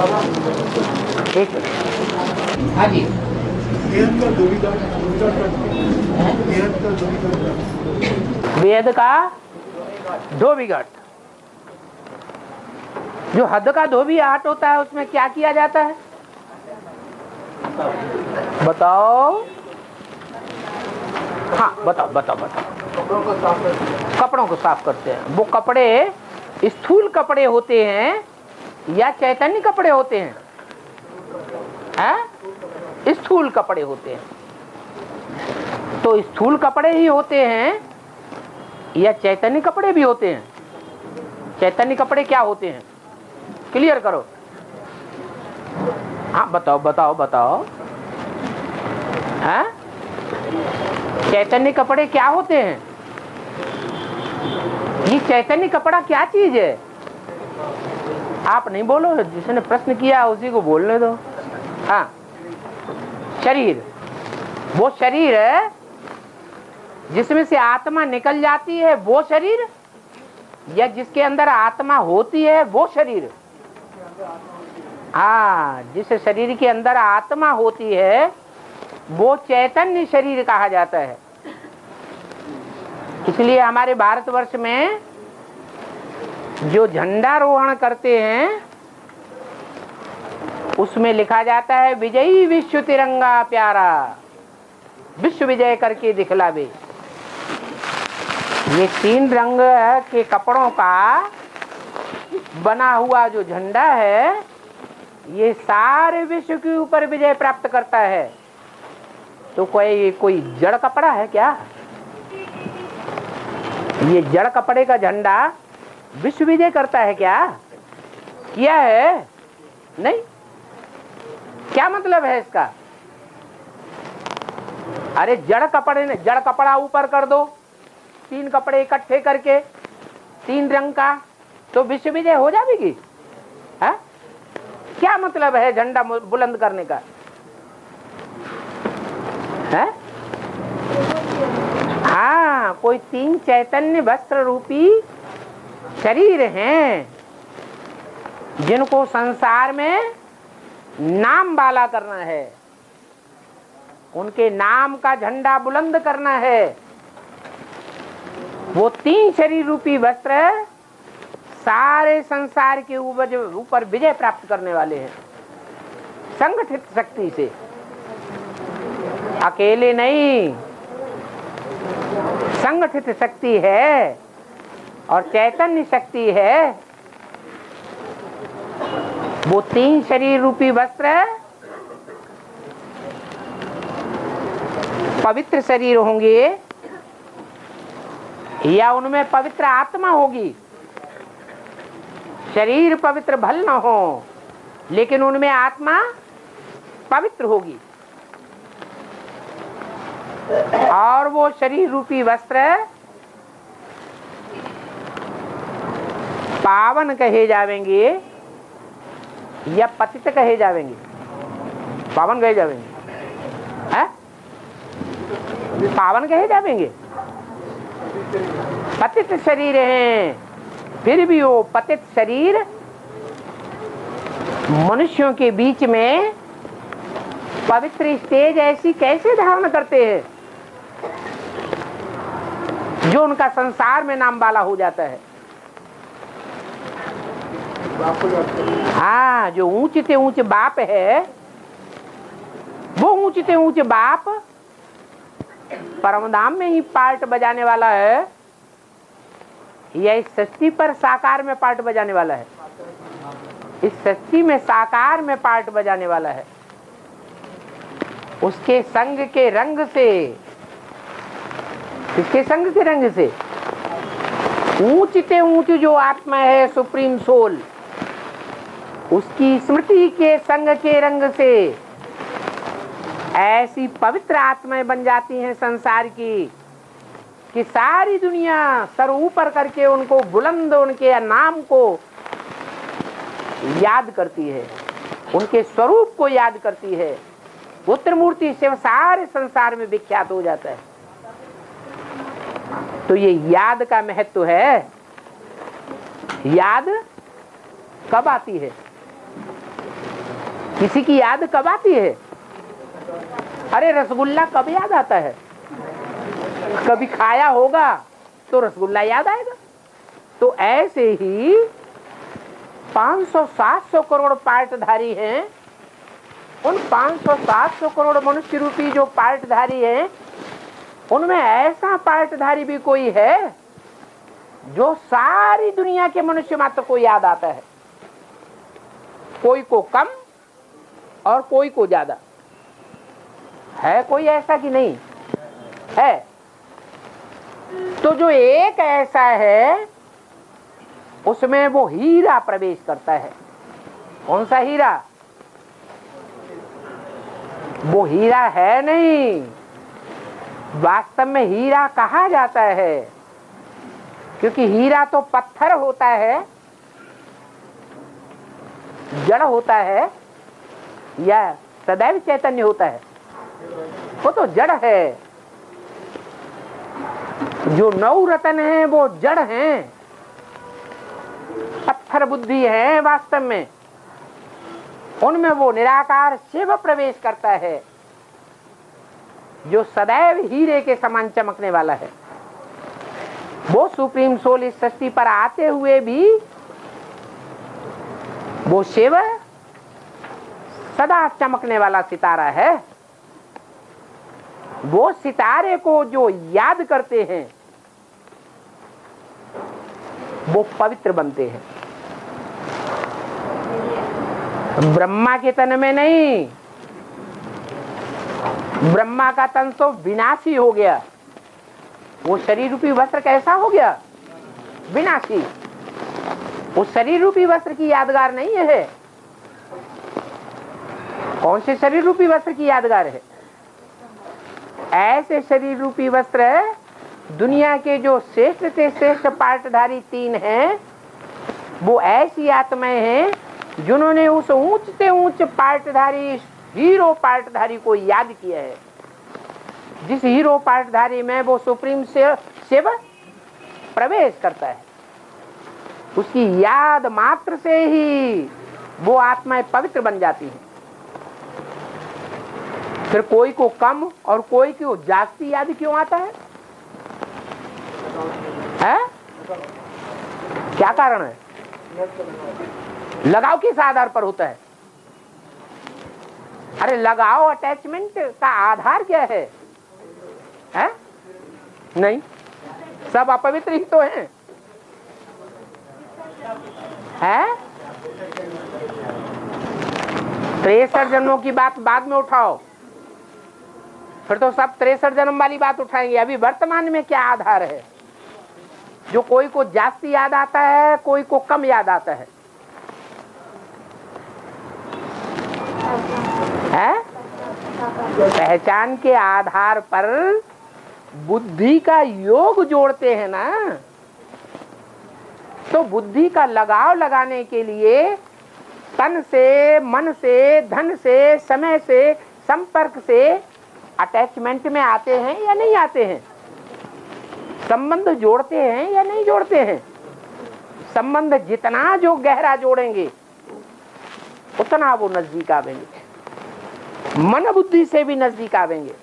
एक हाँ जी वेद का धोबीघट, जो हद का धोबी आट होता है उसमें क्या किया जाता है बताओ? हाँ बताओ बताओ बताओ। कपड़ों को साफ करते हैं। वो कपड़े स्थूल कपड़े होते हैं या चैतन्य कपड़े होते हैं? स्थूल कपड़े होते हैं। तो स्थूल कपड़े ही होते हैं या चैतन्य कपड़े भी होते हैं? चैतन्य कपड़े क्या होते हैं? क्लियर करो। हाँ बताओ बताओ बताओ। चैतन्य कपड़े क्या होते हैं? ये चैतन्य कपड़ा क्या चीज है? आप नहीं बोलो, जिसने प्रश्न किया उसी को बोलने दो। हाँ शरीर, वो शरीर है जिसमें से आत्मा निकल जाती है वो शरीर, या जिसके अंदर आत्मा होती है वो शरीर? हाँ, जिस शरीर के अंदर आत्मा होती है वो चैतन्य शरीर कहा जाता है। इसलिए हमारे भारतवर्ष में जो झंडारोहण करते हैं उसमें लिखा जाता है विजयी विश्व तिरंगा प्यारा, विश्व विजय करके दिखलावे। ये 3 रंग के कपड़ों का बना हुआ जो झंडा है ये सारे विश्व के ऊपर विजय प्राप्त करता है। तो कोई जड़ कपड़ा है क्या? ये जड़ कपड़े का झंडा विश्व विजय करता है क्या? किया है? नहीं। क्या मतलब है इसका? अरे जड़ कपड़े ने, जड़ कपड़ा ऊपर कर दो 3 कपड़े इकट्ठे करके 3 रंग का, तो विश्व विजय हो जाएगी। क्या मतलब है झंडा बुलंद करने का? है? हाँ, कोई 3 चैतन्य वस्त्र रूपी शरीर हैं जिनको संसार में नाम वाला करना है, उनके नाम का झंडा बुलंद करना है। वो 3 शरीर रूपी वस्त्र सारे संसार के ऊपर विजय प्राप्त करने वाले हैं, संगठित शक्ति से, अकेले नहीं। संगठित शक्ति है और चैतन्य शक्ति है। वो 3 शरीर रूपी वस्त्र पवित्र शरीर होंगे या उनमें पवित्र आत्मा होगी। शरीर पवित्र भल न हो लेकिन उनमें आत्मा पवित्र होगी। और वो शरीर रूपी वस्त्र पावन कहे जावेंगे या पतित कहे जावेंगे? पावन कहे जावेंगे। है? पावन कहे जावेंगे। पतित शरीर हैं, फिर भी वो पतित शरीर मनुष्यों के बीच में पवित्र स्टेज ऐसी कैसे धारण करते हैं जो उनका संसार में नाम वाला हो जाता है। हाँ, जो ऊंचे से ऊंचे बाप है वो ऊंचे से ऊंचे बाप परमधाम में ही पार्ट बजाने वाला है या इस सृष्टि पर साकार में पार्ट बजाने वाला है? इस सृष्टि में साकार में पार्ट बजाने वाला है। उसके संग के रंग से, किसके संग के रंग से? ऊंचते ऊंची जो आत्मा है, सुप्रीम सोल, उसकी स्मृति के संग के रंग से ऐसी पवित्र आत्माएं बन जाती हैं संसार की कि सारी दुनिया सर ऊपर करके उनको बुलंद, उनके नाम को याद करती है, उनके स्वरूप को याद करती है। वो त्रिमूर्ति शिव सारे संसार में विख्यात हो जाता है। तो ये याद का महत्व है। याद कब आती है? किसी की याद कब आती है? अरे रसगुल्ला कब याद आता है? कभी खाया होगा तो रसगुल्ला याद आएगा। तो ऐसे ही 500-700 करोड़ पार्टधारी हैं। उन 500-700 करोड़ मनुष्य रूपी जो पार्टधारी हैं, उनमें ऐसा पार्टधारी भी कोई है जो सारी दुनिया के मनुष्य मात्र को याद आता है, कोई को कम और कोई को ज्यादा। है कोई ऐसा कि नहीं है? तो जो एक ऐसा है उसमें वो हीरा प्रवेश करता है। कौन सा हीरा? वो हीरा है नहीं, वास्तव में हीरा कहा जाता है, क्योंकि हीरा तो पत्थर होता है, जड़ होता है, या सदैव चैतन्य होता है? वो तो जड़ है। जो 9 रत्न हैं वो जड़ हैं, पत्थर बुद्धि है वास्तव में। उनमें वो निराकार शिव प्रवेश करता है जो सदैव हीरे के समान चमकने वाला है। वो सुप्रीम सोल इस सृष्टि पर आते हुए भी वो शिव सदा चमकने वाला सितारा है। वो सितारे को जो याद करते हैं वो पवित्र बनते हैं। ब्रह्मा के तन में नहीं, ब्रह्मा का तन तो विनाशी हो गया। वो शरीर रूपी वस्त्र कैसा हो गया? विनाशी। उस शरीर रूपी वस्त्र की यादगार नहीं है। कौन से शरीर रूपी वस्त्र की यादगार है? ऐसे शरीर रूपी वस्त्र दुनिया के जो श्रेष्ठ से श्रेष्ठ पार्टधारी 3 हैं, वो ऐसी आत्माएं हैं जिन्होंने उस ऊंच से ऊंच पार्टधारी हीरो पार्टधारी को याद किया है। जिस हीरो पार्टधारी में वो सुप्रीम शिव प्रवेश करता है, उसकी याद मात्र से ही वो आत्माएं पवित्र बन जाती हैं। फिर कोई को कम और कोई को जास्ती याद क्यों आता है? क्या कारण है? लगाव किस आधार पर होता है? अरे लगाव अटैचमेंट का आधार क्या है? नहीं, सब अपवित्र ही तो हैं। 63 जन्मों की बात बाद में उठाओ, फिर तो सब 63 जन्म वाली बात उठाएंगे। अभी वर्तमान में क्या आधार है जो कोई को जास्ती याद आता है, कोई को कम याद आता है? पहचान के आधार पर बुद्धि का योग जोड़ते हैं ना। तो बुद्धि का लगाव लगाने के लिए तन से, मन से, धन से, समय से, संपर्क से अटैचमेंट में आते हैं या नहीं आते हैं? संबंध जोड़ते हैं या नहीं जोड़ते हैं? संबंध जितना जो गहरा जोड़ेंगे उतना वो नजदीक आवेंगे। मन बुद्धि से भी नजदीक आवेंगे।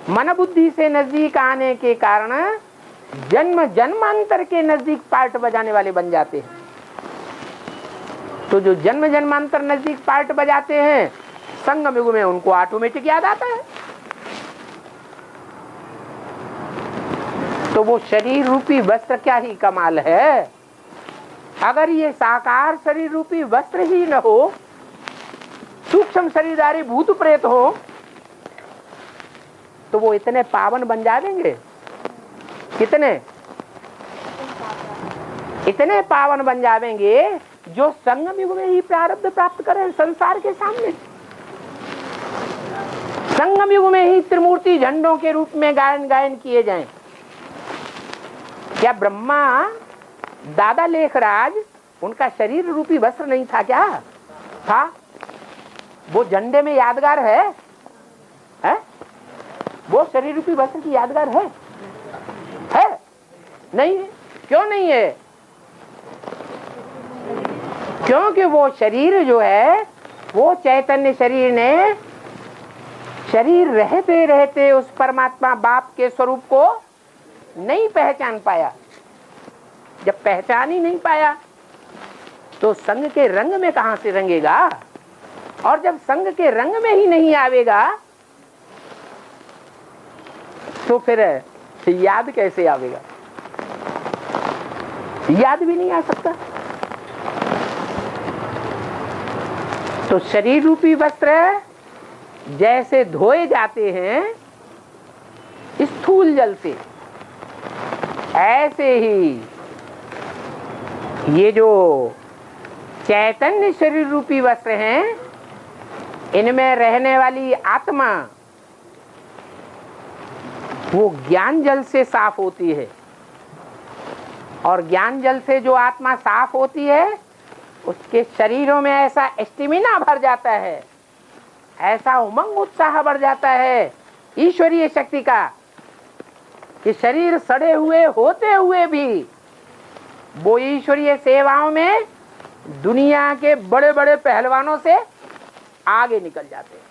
मन बुद्धि से नजदीक आने के कारण जन्म जन्मांतर के नजदीक पार्ट बजाने वाले बन जाते हैं। तो जो जन्म जन्मांतर नजदीक पार्ट बजाते हैं, संगम युग में उनको ऑटोमेटिक याद आता है। तो वो शरीर रूपी वस्त्र क्या ही कमाल है। अगर ये साकार शरीर रूपी वस्त्र ही न हो, सूक्ष्म शरीरधारी भूत प्रेत हो, तो वो इतने पावन बन जाएंगे। कितने? इतने पावन बन जाएंगे जो संगम युग में ही प्रारब्ध प्राप्त करें संसार के सामने। संगम युग में ही त्रिमूर्ति झंडों के रूप में गायन किए जाएं। क्या ब्रह्मा दादा लेखराज उनका शरीर रूपी वस्त्र नहीं था? क्या था? वो झंडे में यादगार है? वो शरीर रूपी वस्त्र की यादगार है? नहीं है। क्यों नहीं है? क्योंकि वो शरीर जो है वो चैतन्य शरीर ने शरीर रहते रहते उस परमात्मा बाप के स्वरूप को नहीं पहचान पाया। जब पहचान ही नहीं पाया तो संग के रंग में कहां से रंगेगा, और जब संग के रंग में ही नहीं आवेगा तो फिर याद कैसे आवेगा? याद भी नहीं आ सकता। तो शरीर रूपी वस्त्र जैसे धोए जाते हैं स्थूल जल से, ऐसे ही ये जो चैतन्य शरीर रूपी वस्त्र हैं, इनमें रहने वाली आत्मा वो ज्ञान जल से साफ होती है। और ज्ञान जल से जो आत्मा साफ होती है उसके शरीरों में ऐसा स्टेमिना भर जाता है, ऐसा उमंग उत्साह बढ़ जाता है ईश्वरीय शक्ति का, कि शरीर सड़े हुए होते हुए भी वो ईश्वरीय सेवाओं में दुनिया के बड़े बड़े पहलवानों से आगे निकल जाते हैं।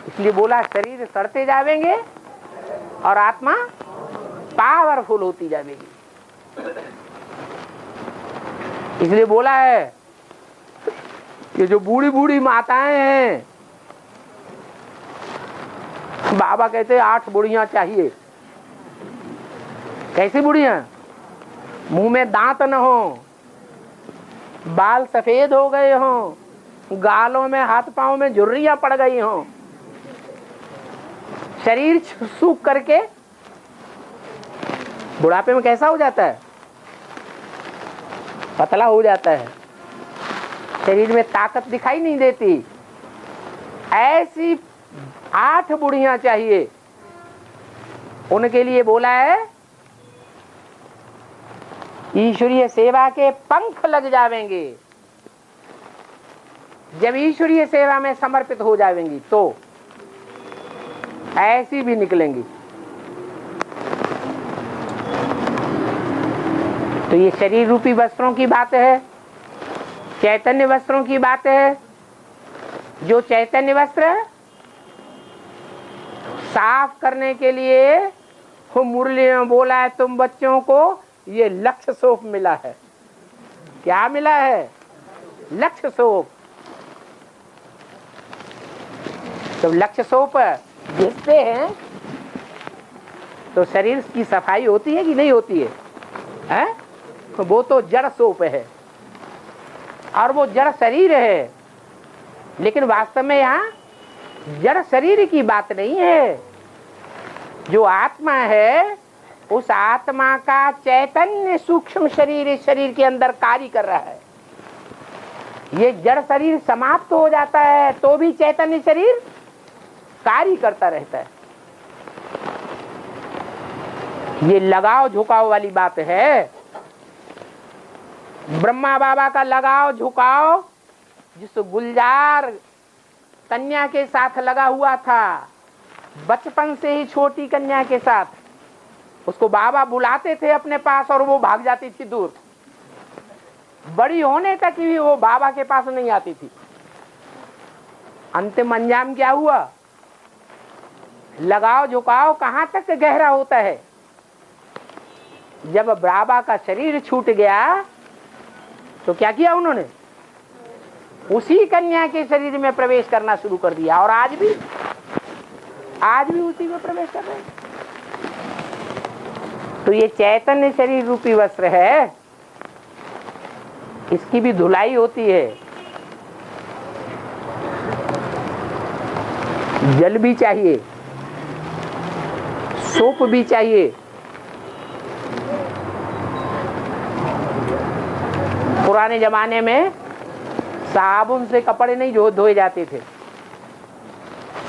इसलिए बोला शरीर सड़ते जाएंगे और आत्मा पावरफुल होती जाएगी। इसलिए बोला है कि जो बूढ़ी बूढ़ी माताएं हैं, बाबा कहते हैं 8 बुढ़ियां चाहिए। कैसी बुढ़ियां? मुंह में दांत न हो, बाल सफेद हो गए हों, गालों में हाथ पांव में झुर्रियां पड़ गई हों, शरीर सूख करके बुढ़ापे में कैसा हो जाता है? पतला हो जाता है, शरीर में ताकत दिखाई नहीं देती। ऐसी 8 बुढ़ियां चाहिए। उनके लिए बोला है ईश्वरीय सेवा के पंख लग जावेंगे। जब ईश्वरीय सेवा में समर्पित हो जाएंगी तो ऐसी भी निकलेंगी। तो ये शरीर रूपी वस्त्रों की बात है, चैतन्य वस्त्रों की बात है। जो चैतन्य वस्त्र साफ करने के लिए वो मुरली में बोला है, तुम बच्चों को ये लक्ष्य सोप मिला है। क्या मिला है? लक्ष्य सोप। जब लक्ष्य सोप घिसते हैं तो शरीर की सफाई होती है कि नहीं होती है? हैं? तो वो तो जड़ सोप है और वो जड़ शरीर है। लेकिन वास्तव में यहाँ जड़ शरीर की बात नहीं है। जो आत्मा है उस आत्मा का चैतन्य सूक्ष्म शरीर इस शरीर के अंदर कार्य कर रहा है। ये जड़ शरीर समाप्त हो जाता है तो भी चैतन्य शरीर कार्य करता रहता है। ये लगाव झुकाव वाली बात है। ब्रह्मा बाबा का लगाव झुकाव जिस गुलजार कन्या के साथ लगा हुआ था, बचपन से ही छोटी कन्या के साथ, उसको बाबा बुलाते थे अपने पास और वो भाग जाती थी दूर। बड़ी होने तक भी वो बाबा के पास नहीं आती थी। अंतिम अंजाम क्या हुआ? लगाव झुकाव कहां तक गहरा होता है? जब बाबा का शरीर छूट गया तो क्या किया उन्होंने? उसी कन्या के शरीर में प्रवेश करना शुरू कर दिया। और आज भी उसी में प्रवेश कर रहे हैं। तो ये चैतन्य शरीर रूपी वस्त्र है, इसकी भी धुलाई होती है। जल भी चाहिए, सोप भी चाहिए। पुराने जमाने में साबुन से कपड़े नहीं धोए जाते थे,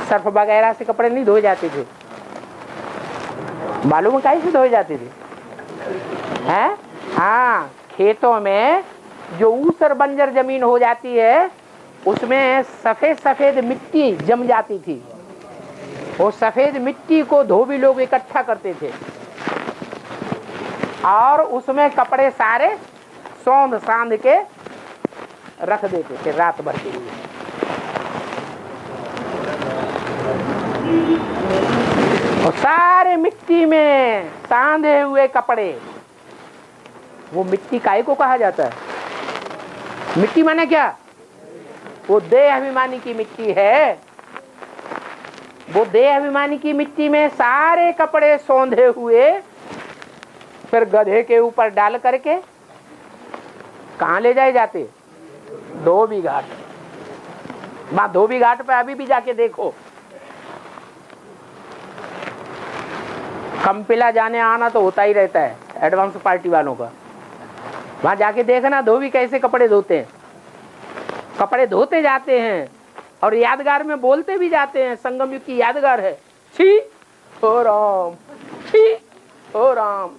सर्फ वगैरह से कपड़े नहीं धोए जाते थे। मालूम कैसे धोए जाते थे? हैं? हाँ, खेतों में जो ऊसर बंजर जमीन हो जाती है उसमें सफेद सफेद मिट्टी जम जाती थी। वो सफेद मिट्टी को धोबी लोग इकट्ठा करते थे और उसमें कपड़े सारे सौंध सांध के रख देते थे रात भर के लिए। और सारे मिट्टी में सांधे हुए कपड़े। वो मिट्टी काहे को कहा जाता है? मिट्टी माने क्या? वो देह अभिमानी की मिट्टी है। वो देह अभिमानी की मिट्टी में सारे कपड़े सौंधे हुए फिर गधे के ऊपर डाल करके कहाँ ले जाए जाते? धोबी घाट। वहां धोबी घाट पे अभी भी जाके देखो, कंपिला जाने आना तो होता ही रहता है एडवांस पार्टी वालों का। वहां जाके देखना धोबी कैसे कपड़े धोते हैं। कपड़े धोते जाते हैं और यादगार में बोलते भी जाते हैं। संगम युग की यादगार है, छी ओ राम, छी ओ राम।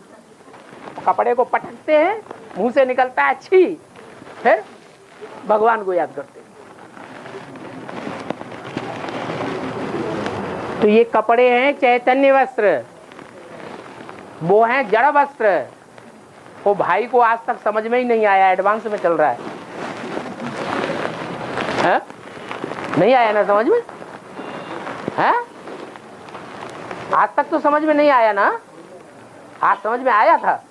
कपड़े को पटकते हैं, मुंह से निकलता है छी, फिर भगवान को याद करते हैं। तो ये कपड़े हैं चैतन्य वस्त्र, वो हैं जड़ वस्त्र। वो भाई को आज तक समझ में ही नहीं आया, एडवांस में चल रहा है? नहीं आया ना समझ में? है? आज तक तो समझ में नहीं आया ना? आज समझ में आया था?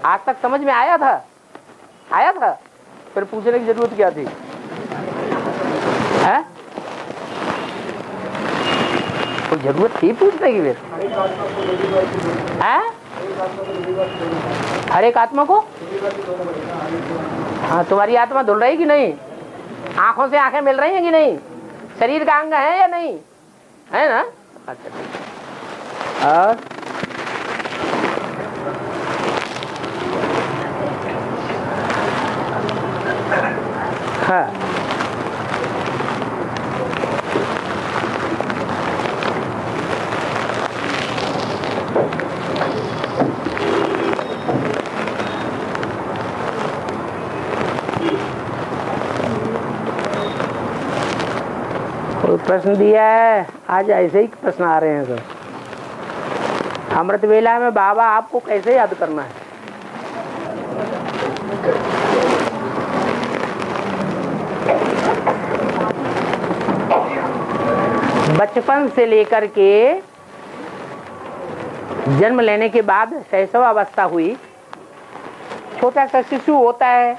आज तक समझ में आया था? आया था? फिर पूछने की जरूरत क्या थी? है? कोई जरूरत थी पूछने की? फिर है? हर एक आत्मा को? हाँ, तुम्हारी आत्मा धुल रही कि नहीं? आंखों से आंखें मिल रही हैं कि नहीं? शरीर का अंग है या नहीं है ना? अच्छा, और हाँ, प्रश्न दिया है। आज ऐसे ही प्रश्न आ रहे हैं सर। अमृत वेला में बाबा आपको कैसे याद करना है? बचपन से लेकर के जन्म लेने के बाद शैशव अवस्था हुई, छोटा सा शिशु होता है,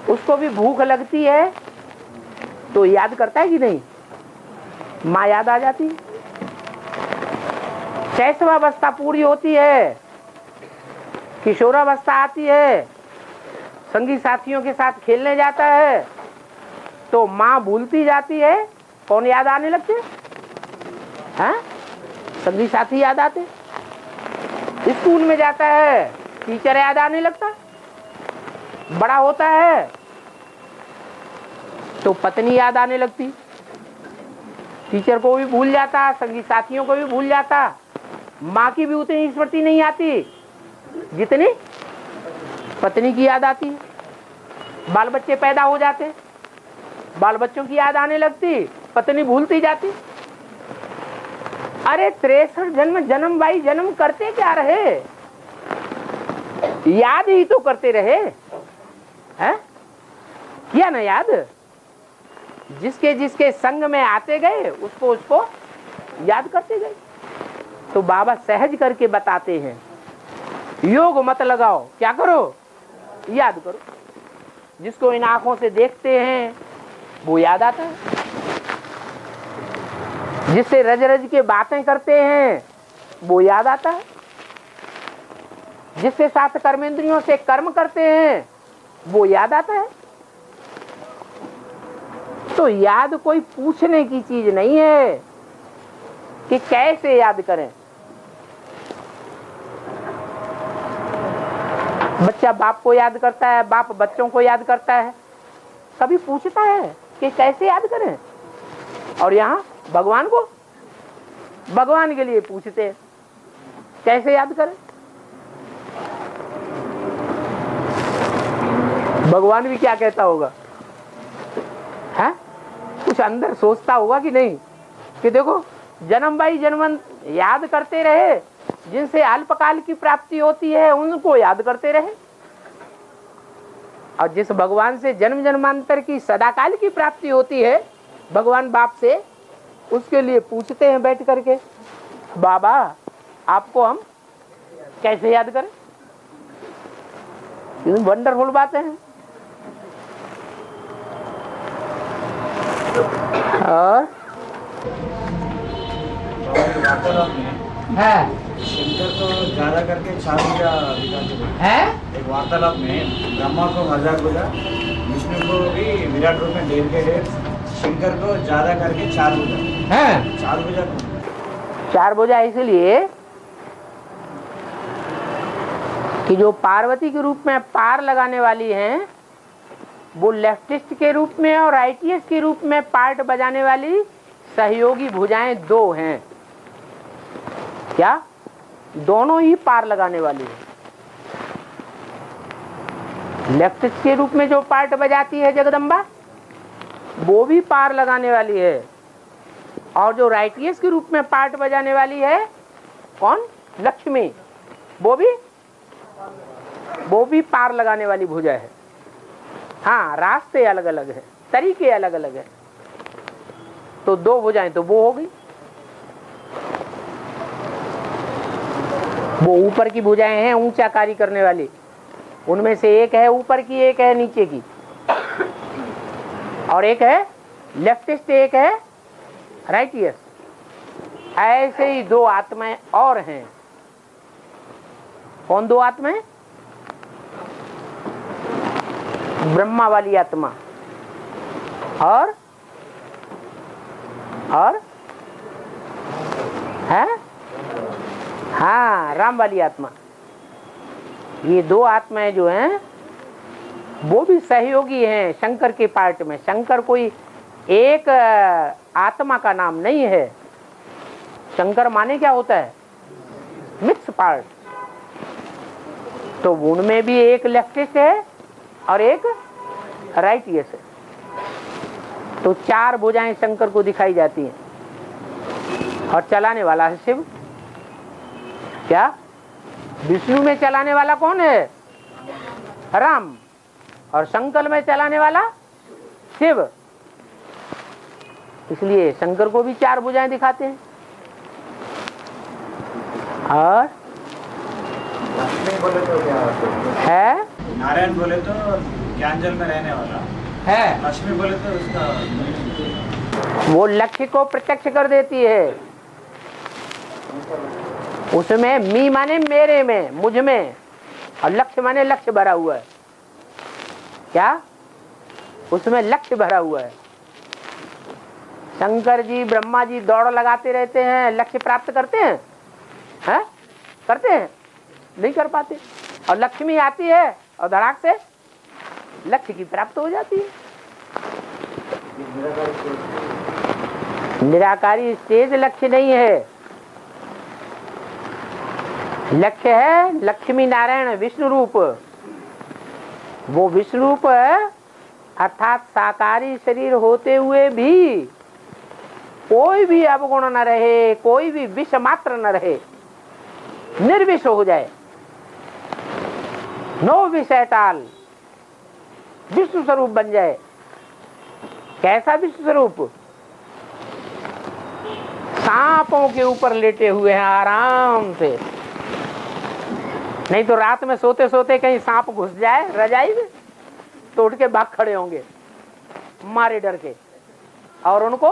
उसको भी भूख लगती है तो याद करता है कि नहीं? माँ याद आ जाती। शैशवावस्था पूरी होती है, किशोरावस्था आती है, संगी साथियों के साथ खेलने जाता है तो माँ भूलती जाती है। कौन याद आने लगते हैं? संगी साथी याद आते। स्कूल में जाता है, टीचर याद आने लगता। बड़ा होता है तो पत्नी याद आने लगती। टीचर को भी भूल जाता, संगी साथियों को भी भूल जाता। माँ की भी उतनी स्मृति नहीं आती जितनी पत्नी की याद आती। बाल बच्चे पैदा हो जाते, बाल बच्चों की याद आने लगती, पत्नी भूलती जाती। अरे 63 जन्म जन्म बाई जन्म करते क्या रहे? याद ही तो करते रहे हैं? किया ना याद? जिसके जिसके संग में आते गए उसको उसको याद करते गए। तो बाबा सहज करके बताते हैं, योग मत लगाओ, क्या करो? याद करो। जिसको इन आंखों से देखते हैं वो याद आता है, जिससे रज रज के बातें करते हैं वो याद आता है, जिससे सात कर्मेंद्रियों से कर्म करते हैं वो याद आता है। तो याद कोई पूछने की चीज नहीं है कि कैसे याद करें। बच्चा बाप को याद करता है, बाप बच्चों को याद करता है, कभी पूछता है कि कैसे याद करें? और यहाँ भगवान को, भगवान के लिए पूछते हैं कैसे याद करें। भगवान भी क्या कहता होगा? है कुछ अंदर सोचता होगा कि नहीं कि देखो जन्म बाई जन्म याद करते रहे, जिनसे अल्पकाल की प्राप्ति होती है उनको याद करते रहे। और जिस भगवान से जन्म जन्मांतर की सदाकाल की प्राप्ति होती है भगवान बाप से, उसके लिए पूछते हैं बैठ करके, बाबा आपको हम कैसे याद करें। वंडरफुल बातें हैं। और है शंकर को ज्यादा करके 4 भुजा दिखाते हैं। एक वार्तालाप में ब्रह्मा को 1000 भुजा, विष्णु को भी विराट रूप में 1.5 के 1.5, शंकर को ज्यादा करके 4 भुजा है। 4 भुजा 4 भुजा इसलिए कि जो पार्वती के रूप में पार लगाने वाली हैं वो लेफ्टिस्ट के रूप में और राइटिस्ट के रूप में पार्ट बजाने वाली सहयोगी भुजाएं 2 हैं। क्या? दोनों ही पार लगाने वाली है। लेफ्टिस्ट के रूप में जो पार्ट बजाती है जगदम्बा वो भी पार लगाने वाली है, और जो राइटियस के रूप में पार्ट बजाने वाली है कौन? लक्ष्मी, वो भी पार लगाने वाली भुजा है। हाँ, रास्ते अलग अलग है, तरीके अलग अलग है। तो 2 भुजाएं तो वो हो गई। वो ऊपर की भुजाएं हैं ऊंचा कार्य करने वाली, उनमें से एक है ऊपर की, एक है नीचे की, और एक है लेफ्टिस्ट, एक है राइटियस। ऐसे ही 2 आत्माएं और हैं। कौन 2 आत्माएं? ब्रह्मा वाली आत्मा और है हाँ, राम वाली आत्मा। ये 2 आत्माएं जो हैं वो भी सहयोगी हैं शंकर के पार्ट में। शंकर कोई एक आत्मा का नाम नहीं है। शंकर माने क्या होता है? Mix part. तो उनमें भी एक लेफ्टिस्ट है और एक राइटियस है। तो 4 भुजाएं शंकर को दिखाई जाती हैं, और चलाने वाला है शिव। क्या? विष्णु में चलाने वाला कौन है? राम। और शंकर में चलाने वाला शिव। इसलिए शंकर को भी 4 भुजाएं दिखाते हैं। और लक्ष्मी बोले तो क्या है? नारायण बोले तो ज्ञानजल में रहने वाला है। लक्ष्मी बोले तो उसका वो लक्ष्य को प्रत्यक्ष कर देती है। उसमें मी माने मेरे में, मुझ में, और लक्ष्य माने लक्ष्य भरा हुआ है। क्या? उसमें लक्ष्य भरा हुआ है। शंकर जी, ब्रह्मा जी दौड़ लगाते रहते हैं, लक्ष्य प्राप्त करते हैं? हैं? करते हैं? नहीं कर पाते। और लक्ष्मी आती है और धड़ाक से लक्ष्य की प्राप्त हो जाती है। निराकारी स्टेज लक्ष्य नहीं है। लक्ष्य है लक्ष्मी नारायण विष्णु रूप। वो विष्णु रूप अर्थात साकारी शरीर होते हुए भी कोई भी अवगुण न रहे, कोई भी विष मात्र न रहे, निर्विष हो जाए, नो विष एट ऑल, विष्णु स्वरूप बन जाए। कैसा विष्णु स्वरूप? सांपों के ऊपर लेटे हुए हैं आराम से। नहीं तो रात में सोते सोते कहीं सांप घुस जाए रजाई में तो उठ के भाग खड़े होंगे मारे डर के, और उनको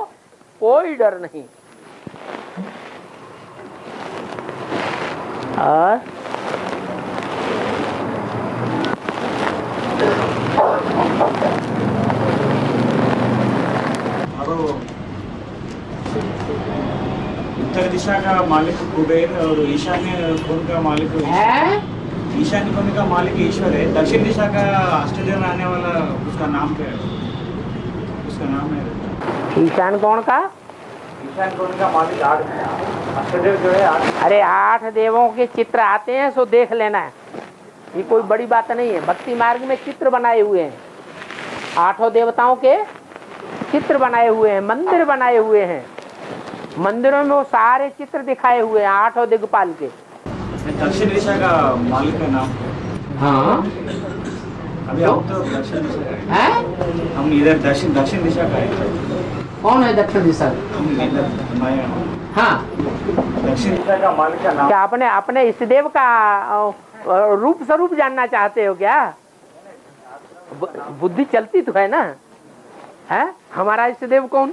कोई डर नहीं। और उत्तर दिशा का मालिक कुबेर और ईशान्य कोण का मालिक ईशान्य कोण का मालिक ईश्वर है। दक्षिण दिशा का अष्टदेव में आने वाला उसका नाम क्या है? उसका नाम है ईशान कोण का? ईशान कोण का मालिक 8 अष्टदेव जो है 8। अरे 8 देवों के चित्र आते हैं, सो देख लेना है। ये कोई बड़ी बात नहीं है। भक्ति मार्ग में चित्र बनाए हुए हैं, 8 देवताओं के चित्र बनाए हुए हैं, मंदिर बनाए हुए हैं। मंदिरों में वो सारे चित्र दिखाए हुए हैं 8 दिग्पाल के। दक्षिण दिशा का मालिक का नाम? हाँ, अभी हम तो दक्षिण दिशा का है। हैं? हम इधर दक्षिण दिशा का है। कौन है दक्षिण दिशा में? हम इधर हमारे हाँ, दक्षिण दिशा का मालिक का नाम क्या अपने अपने इष्टदेव का रूप स्वरूप जानना चाहते हो क्या? बुद्धि चलती तो है ना, है? हमारा इष्टदेव कौन?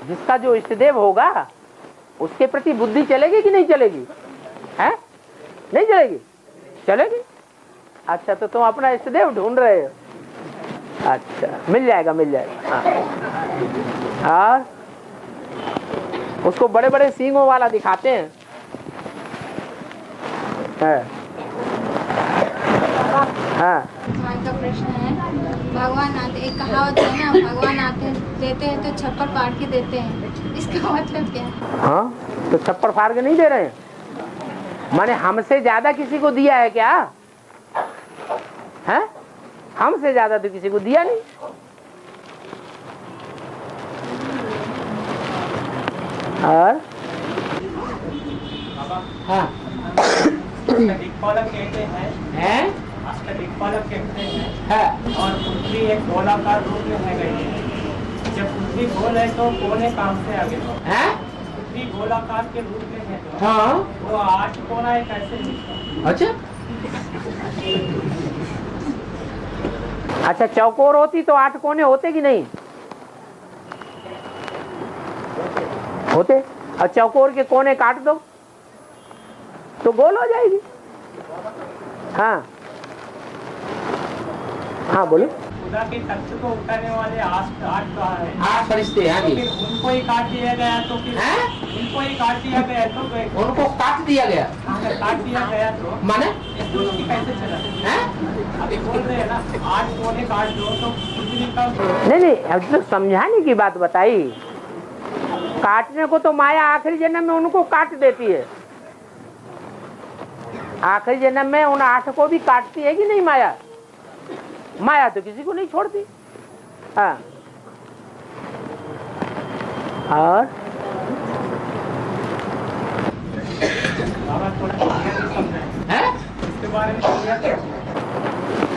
जिसका जो इष्टदेव होगा उसके प्रति बुद्धि चलेगी कि नहीं चलेगी? है? नहीं चलेगी? चलेगी। अच्छा, तो तुम अपना इष्टदेव ढूंढ रहे हो। अच्छा, मिल जाएगा, मिल जाएगा। हाँ। और उसको बड़े बड़े सींगों वाला दिखाते हैं। हाँ, का प्रश्न है, भगवान आते, एक कहावत है ना, भगवान आते देते हैं तो छप्पर फाड़ के देते हैं, इसका मतलब क्या है? हाँ, तो छप्पर फाड़ के नहीं दे रहे हैं, माने हमसे ज्यादा किसी को दिया है क्या? है? हमसे ज्यादा तो किसी को दिया नहीं। और हाँ, दिक्पालक कहते हैं, दिक्पालक कहते हैं, है। और पृथ्वी एक गोलाकार रूप में है गई। जब पृथ्वी गोल है तो कोने काम से आगे है? पृथ्वी गोलाकार के रूप में है तो हाँ, वो 8 कोना है कैसे दिखता? अच्छा अच्छा, चौकोर होती तो 8 कोने होते कि नहीं होते? और चौकोर के कोने काट दो तो गोल हो जाएगी। हाँ हाँ, बोलो। खुदा के तख्त को उठाने वाले 8 कहा है। 8 फरिश्ते, हाँ जी। फिर उनको ही काट दिया गया तो फिर हैं? उनको ही काट दिया गया तो उनको काट दिया गया, अगर काट दिया गया तो माने? ये सृष्टि कैसे चला? हैं? अभी बोल रहे हैं ना 8 कोने काट दो तो पृथ्वी का नहीं नहीं, अब तो समझाने की बात बताई। काटने को तो माया आखिरी जन्म में उनको काट देती है। आखिरी जन्म में उन 8 को भी काटती है कि नहीं माया? माया तो किसी को नहीं छोड़ती। हाँ, और है? इसके बारे में समझा।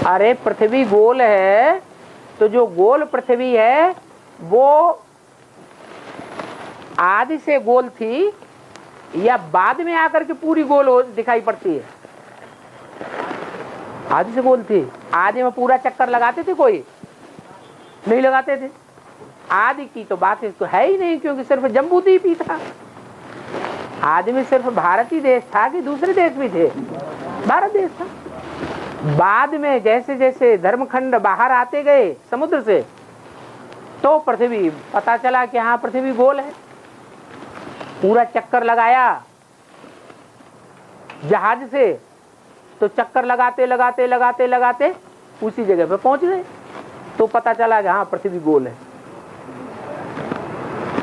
अरे पृथ्वी गोल है तो जो गोल पृथ्वी है वो आदि से गोल थी या बाद में आकर के पूरी गोल दिखाई पड़ती है? आदि से गोल थी। आदि में पूरा चक्कर लगाते थे? कोई नहीं लगाते थे। आदि की तो बात तो है ही नहीं, क्योंकि सिर्फ जम्बूद्वीप ही था। आदि में सिर्फ भारत ही देश था कि दूसरे देश भी थे? भारत देश था। बाद में जैसे जैसे धर्मखंड बाहर आते गए समुद्र से तो पृथ्वी पता चला कि हाँ पृथ्वी गोल है। पूरा चक्कर लगाया जहाज से तो चक्कर लगाते लगाते लगाते लगाते उसी जगह पे पहुंच गए तो पता चला कि हाँ पृथ्वी गोल है।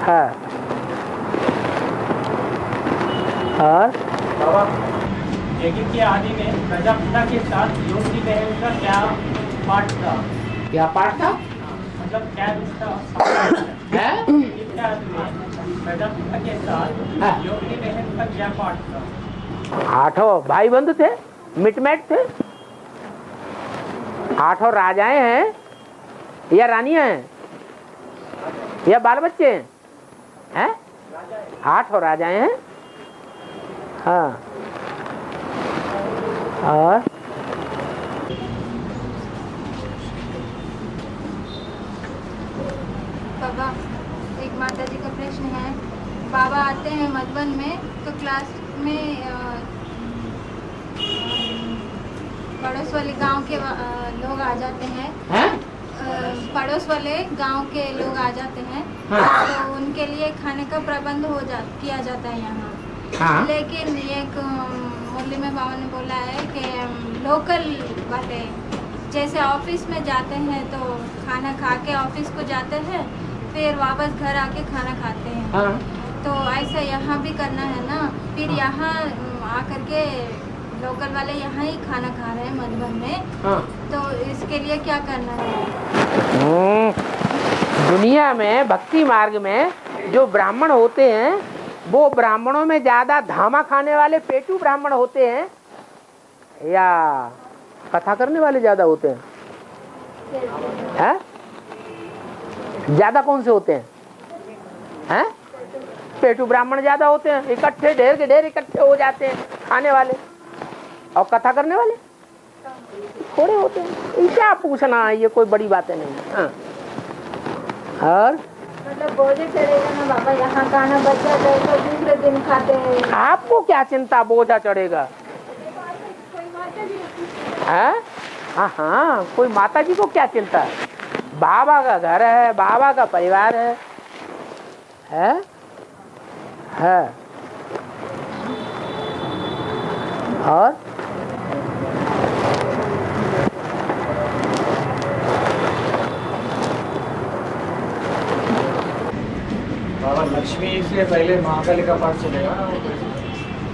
हाँ, और बाबा यज्ञ की आदि में प्रजापिता के साथ योग की बहन का क्या पाठ था? क्या पाठ था? मतलब क्या रिश्ता है? क्या प्रजापिता के साथ हाँ। योग की बहन का क्या पाठ था? 8 भाई बंधु थे, मिटमैट थे। 8 राजाएं हैं या रानियां हैं या बाल बच्चे हैं? 8 राजाएं हैं। हाँ, और बाबा, एक माता जी का प्रश्न है, बाबा आते हैं मधुबन में तो क्लास में पड़ोस वाले गांव के लोग आ जाते हैं। पड़ोस वाले गांव के लोग आ जाते हैं। हाँ। तो उनके लिए खाने का प्रबंध किया जाता है यहाँ। हाँ। लेकिन एक मुरली में बाबा ने बोला है कि लोकल वाले जैसे ऑफिस में जाते हैं तो खाना खा के ऑफिस को जाते हैं, फिर वापस घर आके खाना खाते हैं। हाँ। तो ऐसा यहाँ भी करना है ना? फिर यहाँ आकर के लोकल वाले यहाँ ही खाना खा रहे हैं मधुबन में। हाँ। तो इसके लिए क्या करना है? दुनिया में भक्ति मार्ग में जो ब्राह्मण होते हैं वो ब्राह्मणों में ज्यादा धामा खाने वाले पेटू ब्राह्मण होते हैं या कथा करने वाले ज्यादा होते हैं? हैं? ज्यादा कौन से होते हैं? हैं? पेटू ब्राह्मण ज्यादा होते हैं, इकट्ठे ढेर के ढेर इकट्ठे हो जाते हैं खाने वाले, और कथा करने वाले थोड़े होते हैं। क्या पूछना है, ये कोई बड़ी बातें नहीं है। हाँ। और मतलब बोझे चढ़ेगा ना बाबा, यहाँ खाना बच जाता है तो दूसरे दिन खाते हैं। आपको क्या चिंता बोझा चढ़ेगा? हाँ हाँ, कोई माता जी को क्या चिंता है? बाबा का घर है, बाबा का परिवार है, है। और बाबा लक्ष्मी से पहले महाकाली का पाठ चलेगा,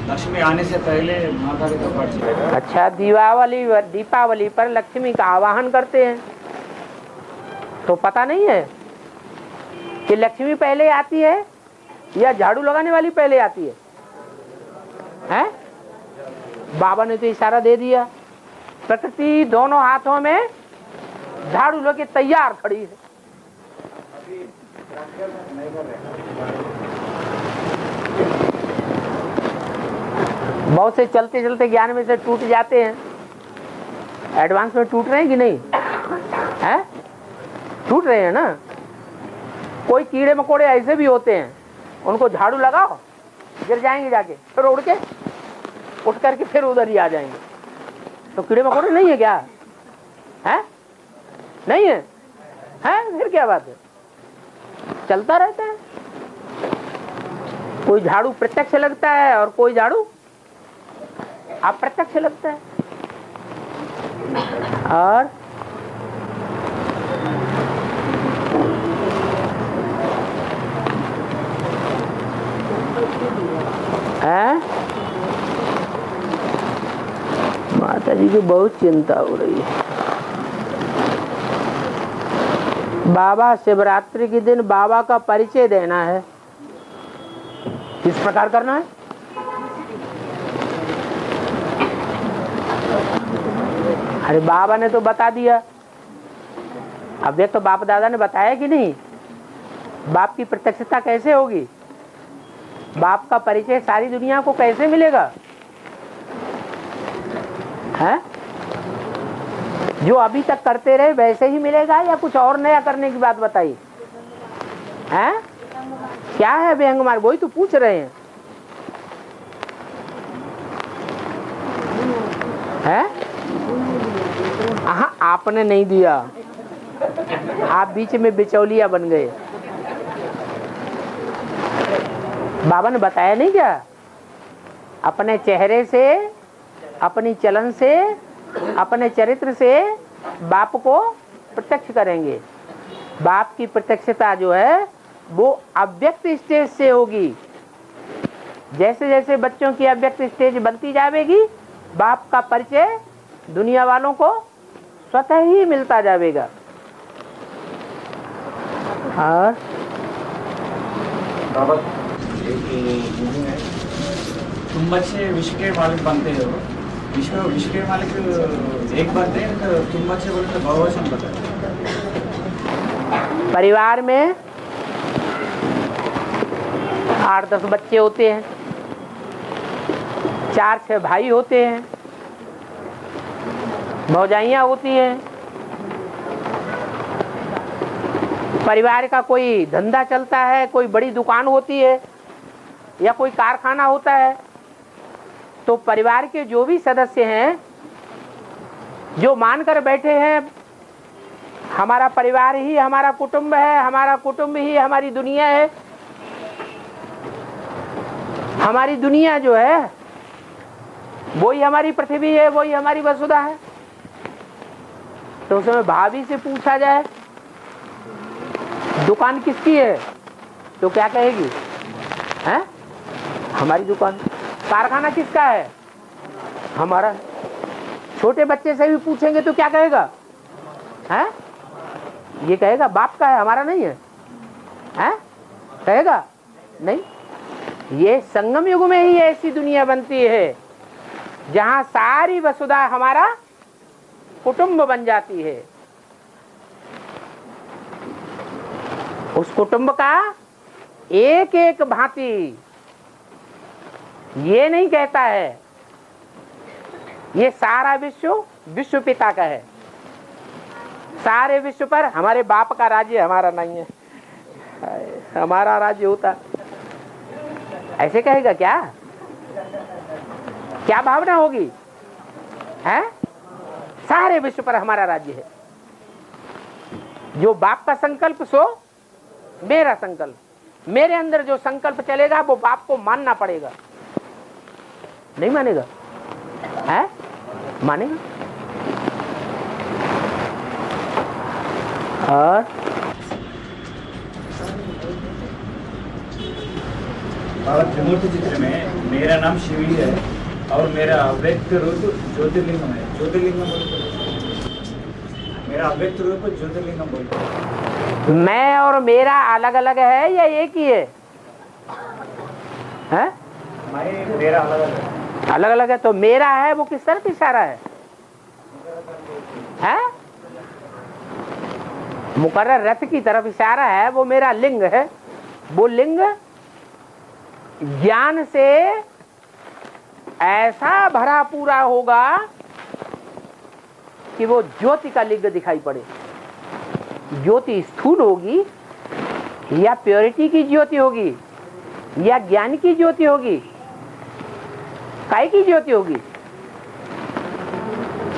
लक्ष्मी आने से पहले महाकाली का पाठ चलेगा। अच्छा, दीपावली पर लक्ष्मी का आवाहन करते हैं तो पता नहीं है कि लक्ष्मी पहले आती है या झाड़ू लगाने वाली पहले आती है? हैं? बाबा ने तो इशारा दे दिया, प्रकृति दोनों हाथों में झाड़ू लेके तैयार खड़ी है। बहुत से चलते चलते ज्ञान में से टूट जाते हैं। एडवांस में टूट रहे हैं कि नहीं? हैं? टूट रहे हैं ना। कोई कीड़े मकोड़े ऐसे भी होते हैं, उनको झाड़ू लगाओ गिर जाएंगे, जाके फिर उड़ के उठ करके फिर उधर ही आ जाएंगे। तो कीड़े मकोड़े नहीं है क्या? हैं? नहीं है? हैं? फिर क्या बात है, चलता रहता है। कोई झाड़ू प्रत्यक्ष लगता है और कोई झाड़ू अप्रत्यक्ष लगता है। और माता जी की बहुत चिंता हो रही है। बाबा शिवरात्रि के दिन बाबा का परिचय देना है, किस प्रकार करना है? अरे बाबा ने तो बता दिया, अब ये तो बाप दादा ने बताया कि नहीं? बाप की प्रत्यक्षता कैसे होगी? बाप का परिचय सारी दुनिया को कैसे मिलेगा? है? जो अभी तक करते रहे वैसे ही मिलेगा या कुछ और नया करने की बात बताइए? हैं? क्या है व्यंग मार्ग, वही तो पूछ रहे हैं। हैं? हाँ, आपने नहीं दिया, आप बीच में बिचौलिया बन गए। बाबा ने बताया नहीं क्या? अपने चेहरे से, अपनी चलन से, अपने चरित्र से बाप को प्रत्यक्ष करेंगे। बाप की प्रत्यक्षता जो है वो अव्यक्त स्टेज से होगी। जैसे जैसे बच्चों की अव्यक्त स्टेज बनती जाएगी, बाप का परिचय दुनिया वालों को स्वतः ही मिलता जाएगा। और तुम बच्चे विश्व के मालिक बनते हो, विश्व के मालिक एक बनते हैं, तो तुम बच्चे बोले तो बहुवचन बताए। परिवार में 8-10 बच्चे होते हैं, 4-6 भाई होते हैं, भौजाइयाँ होती हैं। परिवार का कोई धंधा चलता है, कोई बड़ी दुकान होती है या कोई कारखाना होता है, तो परिवार के जो भी सदस्य हैं, जो मानकर बैठे हैं हमारा परिवार ही हमारा कुटुंब है, हमारा कुटुंब ही हमारी दुनिया है, हमारी दुनिया जो है वही हमारी पृथ्वी है, वही हमारी वसुधा है। तो उसमें भाभी से पूछा जाए दुकान किसकी है तो क्या कहेगी? हैं? हमारी दुकान। कारखाना किसका है? हमारा। छोटे बच्चे से भी पूछेंगे तो क्या कहेगा? हैं? ये कहेगा बाप का है, हमारा नहीं है। हैं? कहेगा नहीं। ये संगम युग में ही ऐसी दुनिया बनती है जहां सारी वसुधा हमारा कुटुंब बन जाती है। उस कुटुंब का एक एक भांति ये नहीं कहता है ये सारा विश्व विश्व पिता का है, सारे विश्व पर हमारे बाप का राज्य हमारा नहीं है, हमारा राज्य होता, ऐसे कहेगा क्या? क्या भावना होगी? है सारे विश्व पर हमारा राज्य है। जो बाप का संकल्प सो मेरा संकल्प, मेरे अंदर जो संकल्प चलेगा वो बाप को मानना पड़ेगा। नहीं मानेगा? है मानेगा। और बाबा त्रिमूर्ति चित्र में मेरा नाम शिवी है और मेरा अव्यक्त रूप ज्योतिर्लिंगम है। ज्योतिर्लिंगम बोलते, मेरा अव्यक्त रूप ज्योतिर्लिंगम बोलते। मैं और मेरा अलग अलग है या एक ही है? हैं? मैं मेरा अलग अलग है। अलग अलग है तो मेरा है वो किस तरफ इशारा है? हैं? मुकर्रर रथ की तरफ इशारा है, वो मेरा लिंग है। वो लिंग ज्ञान से ऐसा भरा पूरा होगा कि वो ज्योति का लिंग दिखाई पड़े। ज्योति स्थूल होगी या प्योरिटी की ज्योति होगी या ज्ञान की ज्योति होगी? काय की ज्योति होगी?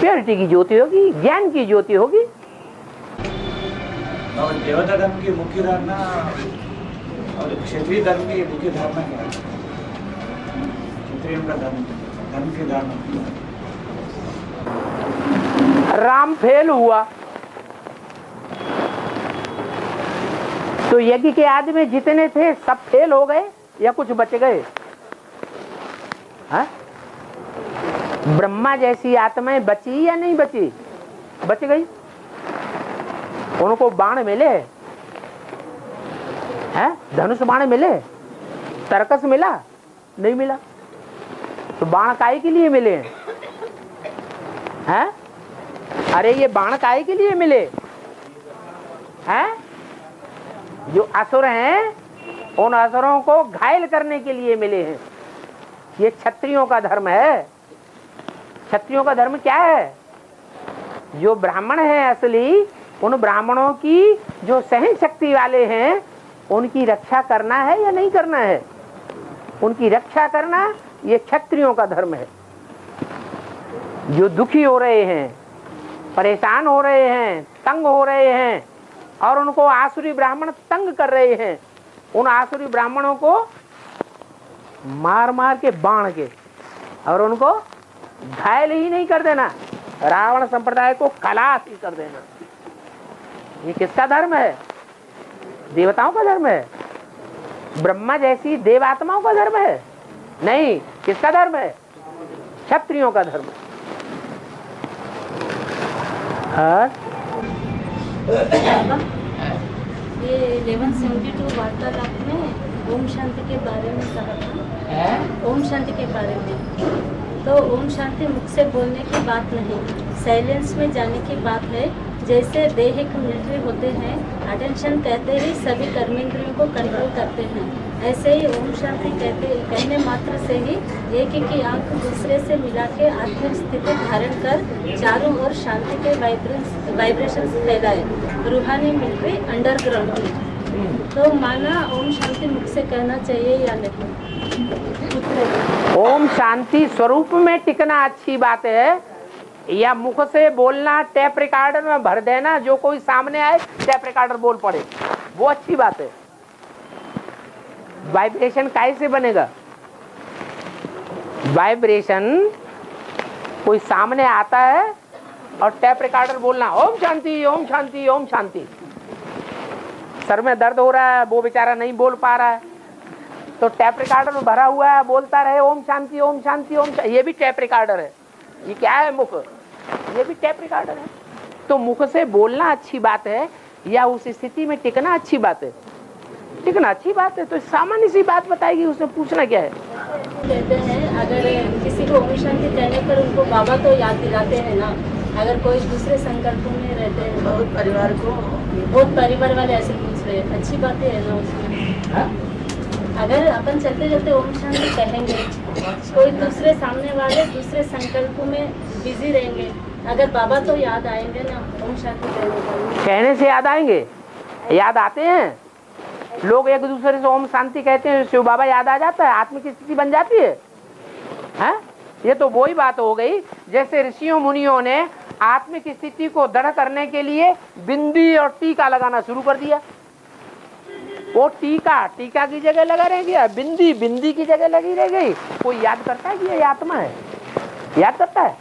प्योरिटी की ज्योति होगी, ज्ञान की ज्योति होगी। और देवता धर्म की मुख्य धारणा और क्षेत्रीय धर्म की मुख्य धारणा क्या है? क्षेत्रीय का धर्म की धारणा। राम फेल हुआ तो यज्ञ के आदमी जितने थे सब फेल हो गए या कुछ बच गए? हाँ? ब्रह्मा जैसी आत्माएं बची या नहीं बची? बच गई। उनको बाण मिले हैं, धनुष बाण मिले, तरकस मिला नहीं मिला? तो बाण काय के लिए मिले हैं? अरे ये बाण काय के लिए मिले हैं? जो असुर हैं उन असुरों को घायल करने के लिए मिले हैं। ये क्षत्रियों का धर्म है। क्षत्रियों का धर्म क्या है? जो ब्राह्मण है असली, उन ब्राह्मणों की जो सहन शक्ति वाले हैं उनकी रक्षा करना है या नहीं करना है? उनकी रक्षा करना ये क्षत्रियों का धर्म है। जो दुखी हो रहे हैं, परेशान हो रहे हैं, तंग हो रहे हैं और उनको आसुरी ब्राह्मण तंग कर रहे हैं, उन आसुरी ब्राह्मणों को मार मार के बाण के और उनको घायल ही नहीं कर देना, रावण संप्रदाय को खलास ही कर देना। ये किसका धर्म है? देवताओं का धर्म है? ब्रह्मा जैसी देवात्माओं का धर्म है? नहीं। किसका धर्म है? क्षत्रियों का धर्म। ये 1172 वार्तालाप में ओम शांति के बारे में कहा था। ओम शांति के बारे में तो ओम शांति मुख से बोलने की बात नहीं, साइलेंस में जाने की बात है। जैसे देहिक मिलिट्री होते हैं, अटेंशन कहते ही सभी कर्मेंद्रियों को कंट्रोल करते हैं, ऐसे ही ओम शांति कहने मात्र से ही एक की आंख दूसरे से मिला के आत्मिक स्थिति धारण कर चारों ओर शांति के वाइब्रेशंस फैलाए। रूहानी मिलिट्री अंडरग्राउंड में तो माना ओम शांति मुख से कहना चाहिए या नहीं? ओम शांति स्वरूप में टिकना अच्छी बात है या मुख से बोलना, टेप रिकॉर्डर में भर देना, जो कोई सामने आए टेप रिकॉर्डर बोल पड़े, वो अच्छी बात है। वाइब्रेशन कैसे बनेगा? वाइब्रेशन कोई सामने आता है और टेप रिकॉर्डर बोलना ओम शांति ओम शांति ओम शांति। सर में दर्द हो रहा है, वो बेचारा नहीं बोल पा रहा है, तो टेप रिकॉर्डर में भरा हुआ है, बोलता रहे ओम शांति ओम शांति ओम शांति। ये भी टेप रिकॉर्डर है। ये क्या है? मुख। ये भी टेप रिकॉर्डर है। तो मुख से बोलना अच्छी बात है या उस स्थिति में टिकना अच्छी बात है? टिकना अच्छी बात है। तो सामान्य सी बात बताएगी, उसने पूछना क्या है? कहते हैं अगर किसी को ओम शांति कहने पर उनको बाबा तो याद दिलाते हैं ना, अगर कोई दूसरे संकल्पों में रहते हैं बहुत परिवार वाले ऐसे पूछ रहे हैं, अच्छी बातें है ना उसमें। अगर अपन चलते चलते ओम शांति कहेंगे, कोई दूसरे सामने वाले दूसरे संकल्पों में बिजी रहेंगे, अगर बाबा तो याद आएंगे ना ओम शांति कहने से याद आएंगे, याद आते हैं लोग एक दूसरे से ओम शांति कहते हैं, शिव बाबा याद आ जाता है, आत्म की स्थिति बन जाती है, हैं? ये तो वही बात हो गई जैसे ऋषियों मुनियों ने आत्म की स्थिति को दृढ़ करने के लिए बिंदी और टीका लगाना शुरू कर दिया। वो टीका की जगह लगा रह गया, बिंदी की जगह लगी रह गई। कोई याद करता है कि ये आत्मा है? याद करता है?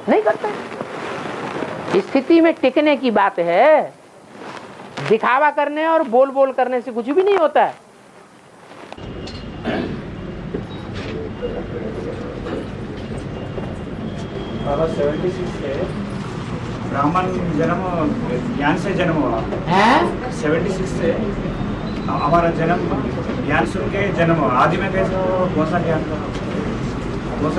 नहीं करता है। स्थिति में टिकने की बात है, दिखावा करने और बोल करने से कुछ भी नहीं होता है। बाबा 76 से ब्राह्मण जन्म ज्ञान से जन्म हुआ है। 76 से हमारा जन्म ज्ञान सुन के जन्म हुआ। आदि में कैसे कौन सा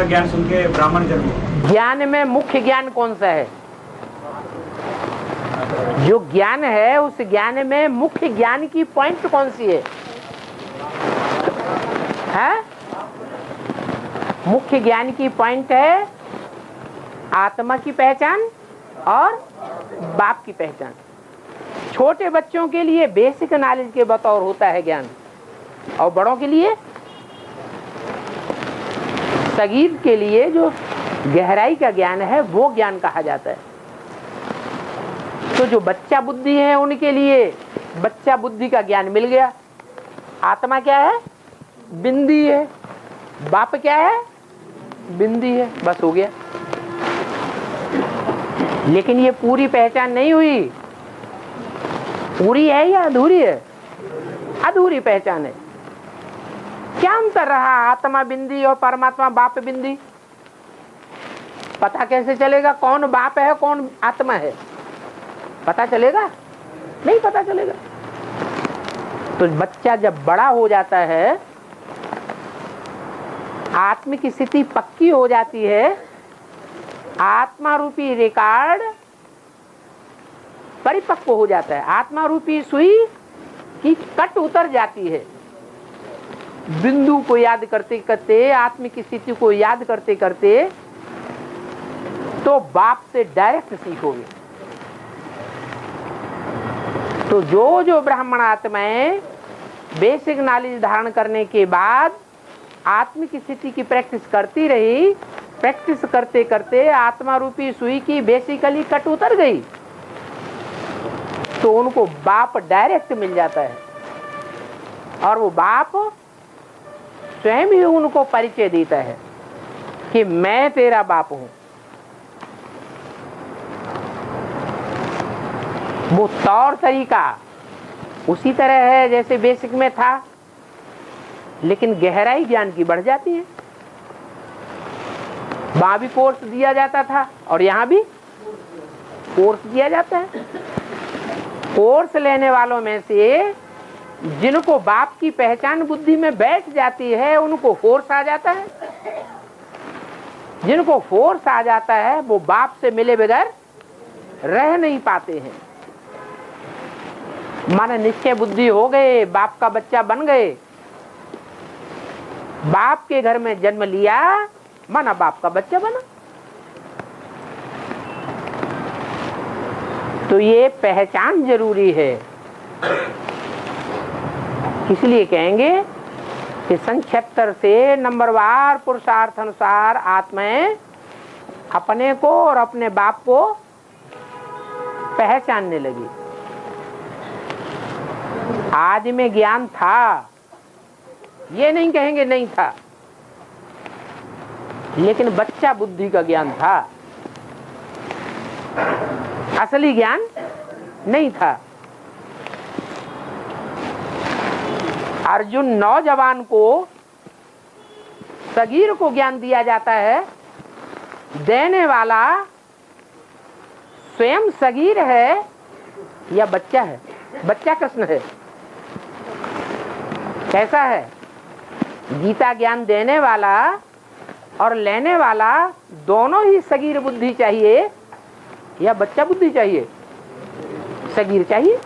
ज्ञान सुन के ब्राह्मण जन्म हुआ? ज्ञान में मुख्य ज्ञान कौन सा है? जो ज्ञान है उस ज्ञान में मुख्य ज्ञान की पॉइंट कौन सी है? मुख्य ज्ञान की पॉइंट है आत्मा की पहचान और बाप की पहचान। छोटे बच्चों के लिए बेसिक नॉलेज के बतौर होता है ज्ञान, और बड़ों के लिए सगीर के लिए जो गहराई का ज्ञान है वो ज्ञान कहा जाता है। तो जो बच्चा बुद्धि है उनके लिए बच्चा बुद्धि का ज्ञान मिल गया। आत्मा क्या है? बिंदी है। बाप क्या है? बिंदी है। बस हो गया। लेकिन ये पूरी पहचान नहीं हुई। पूरी है या अधूरी है? अधूरी पहचान है। क्या अंतर रहा आत्मा बिंदी और परमात्मा बाप बिंदी? पता कैसे चलेगा कौन बाप है कौन आत्मा है? पता चलेगा? नहीं पता चलेगा। तो बच्चा जब बड़ा हो जाता है, आत्म की स्थिति पक्की हो जाती है, आत्मा रूपी रिकॉर्ड परिपक्व हो जाता है, आत्मा रूपी सुई की कट उतर जाती है। बिंदु को याद करते करते, आत्म की स्थिति को याद करते करते तो बाप से डायरेक्ट सीखोगे। तो जो जो ब्राह्मण आत्माएं बेसिक नॉलेज धारण करने के बाद आत्म की स्थिति की प्रैक्टिस करती रही, प्रैक्टिस करते करते आत्मा रूपी सुई की बेसिकली कट उतर गई, तो उनको बाप डायरेक्ट मिल जाता है। और वो बाप स्वयं ही उनको परिचय देता है कि मैं तेरा बाप हूं। वो तौर तरीका उसी तरह है जैसे बेसिक में था, लेकिन गहराई ज्ञान की बढ़ जाती है। वहां भी कोर्स दिया जाता था और यहाँ भी कोर्स दिया जाता है। कोर्स लेने वालों में से जिनको बाप की पहचान बुद्धि में बैठ जाती है उनको फोर्स आ जाता है। जिनको फोर्स आ जाता है वो बाप से मिले बगैर रह नहीं पाते हैं। माना निश्चय बुद्धि हो गए, बाप का बच्चा बन गए, बाप के घर में जन्म लिया, माना बाप का बच्चा बना। तो ये पहचान जरूरी है। इसलिए कहेंगे कि सन 76 से नंबरवार पुरुषार्थ अनुसार आत्माएं अपने को और अपने बाप को पहचानने लगी। आदि में ज्ञान था, ये नहीं कहेंगे नहीं था, लेकिन बच्चा बुद्धि का ज्ञान था, असली ज्ञान नहीं था। अर्जुन नौजवान को, सगीर को ज्ञान दिया जाता है, देने वाला स्वयं सगीर है या बच्चा है? बच्चा कृष्ण है। कैसा है? गीता ज्ञान देने वाला और लेने वाला दोनों ही सगीर बुद्धि चाहिए, या बच्चा बुद्धि चाहिए? सगीर चाहिए।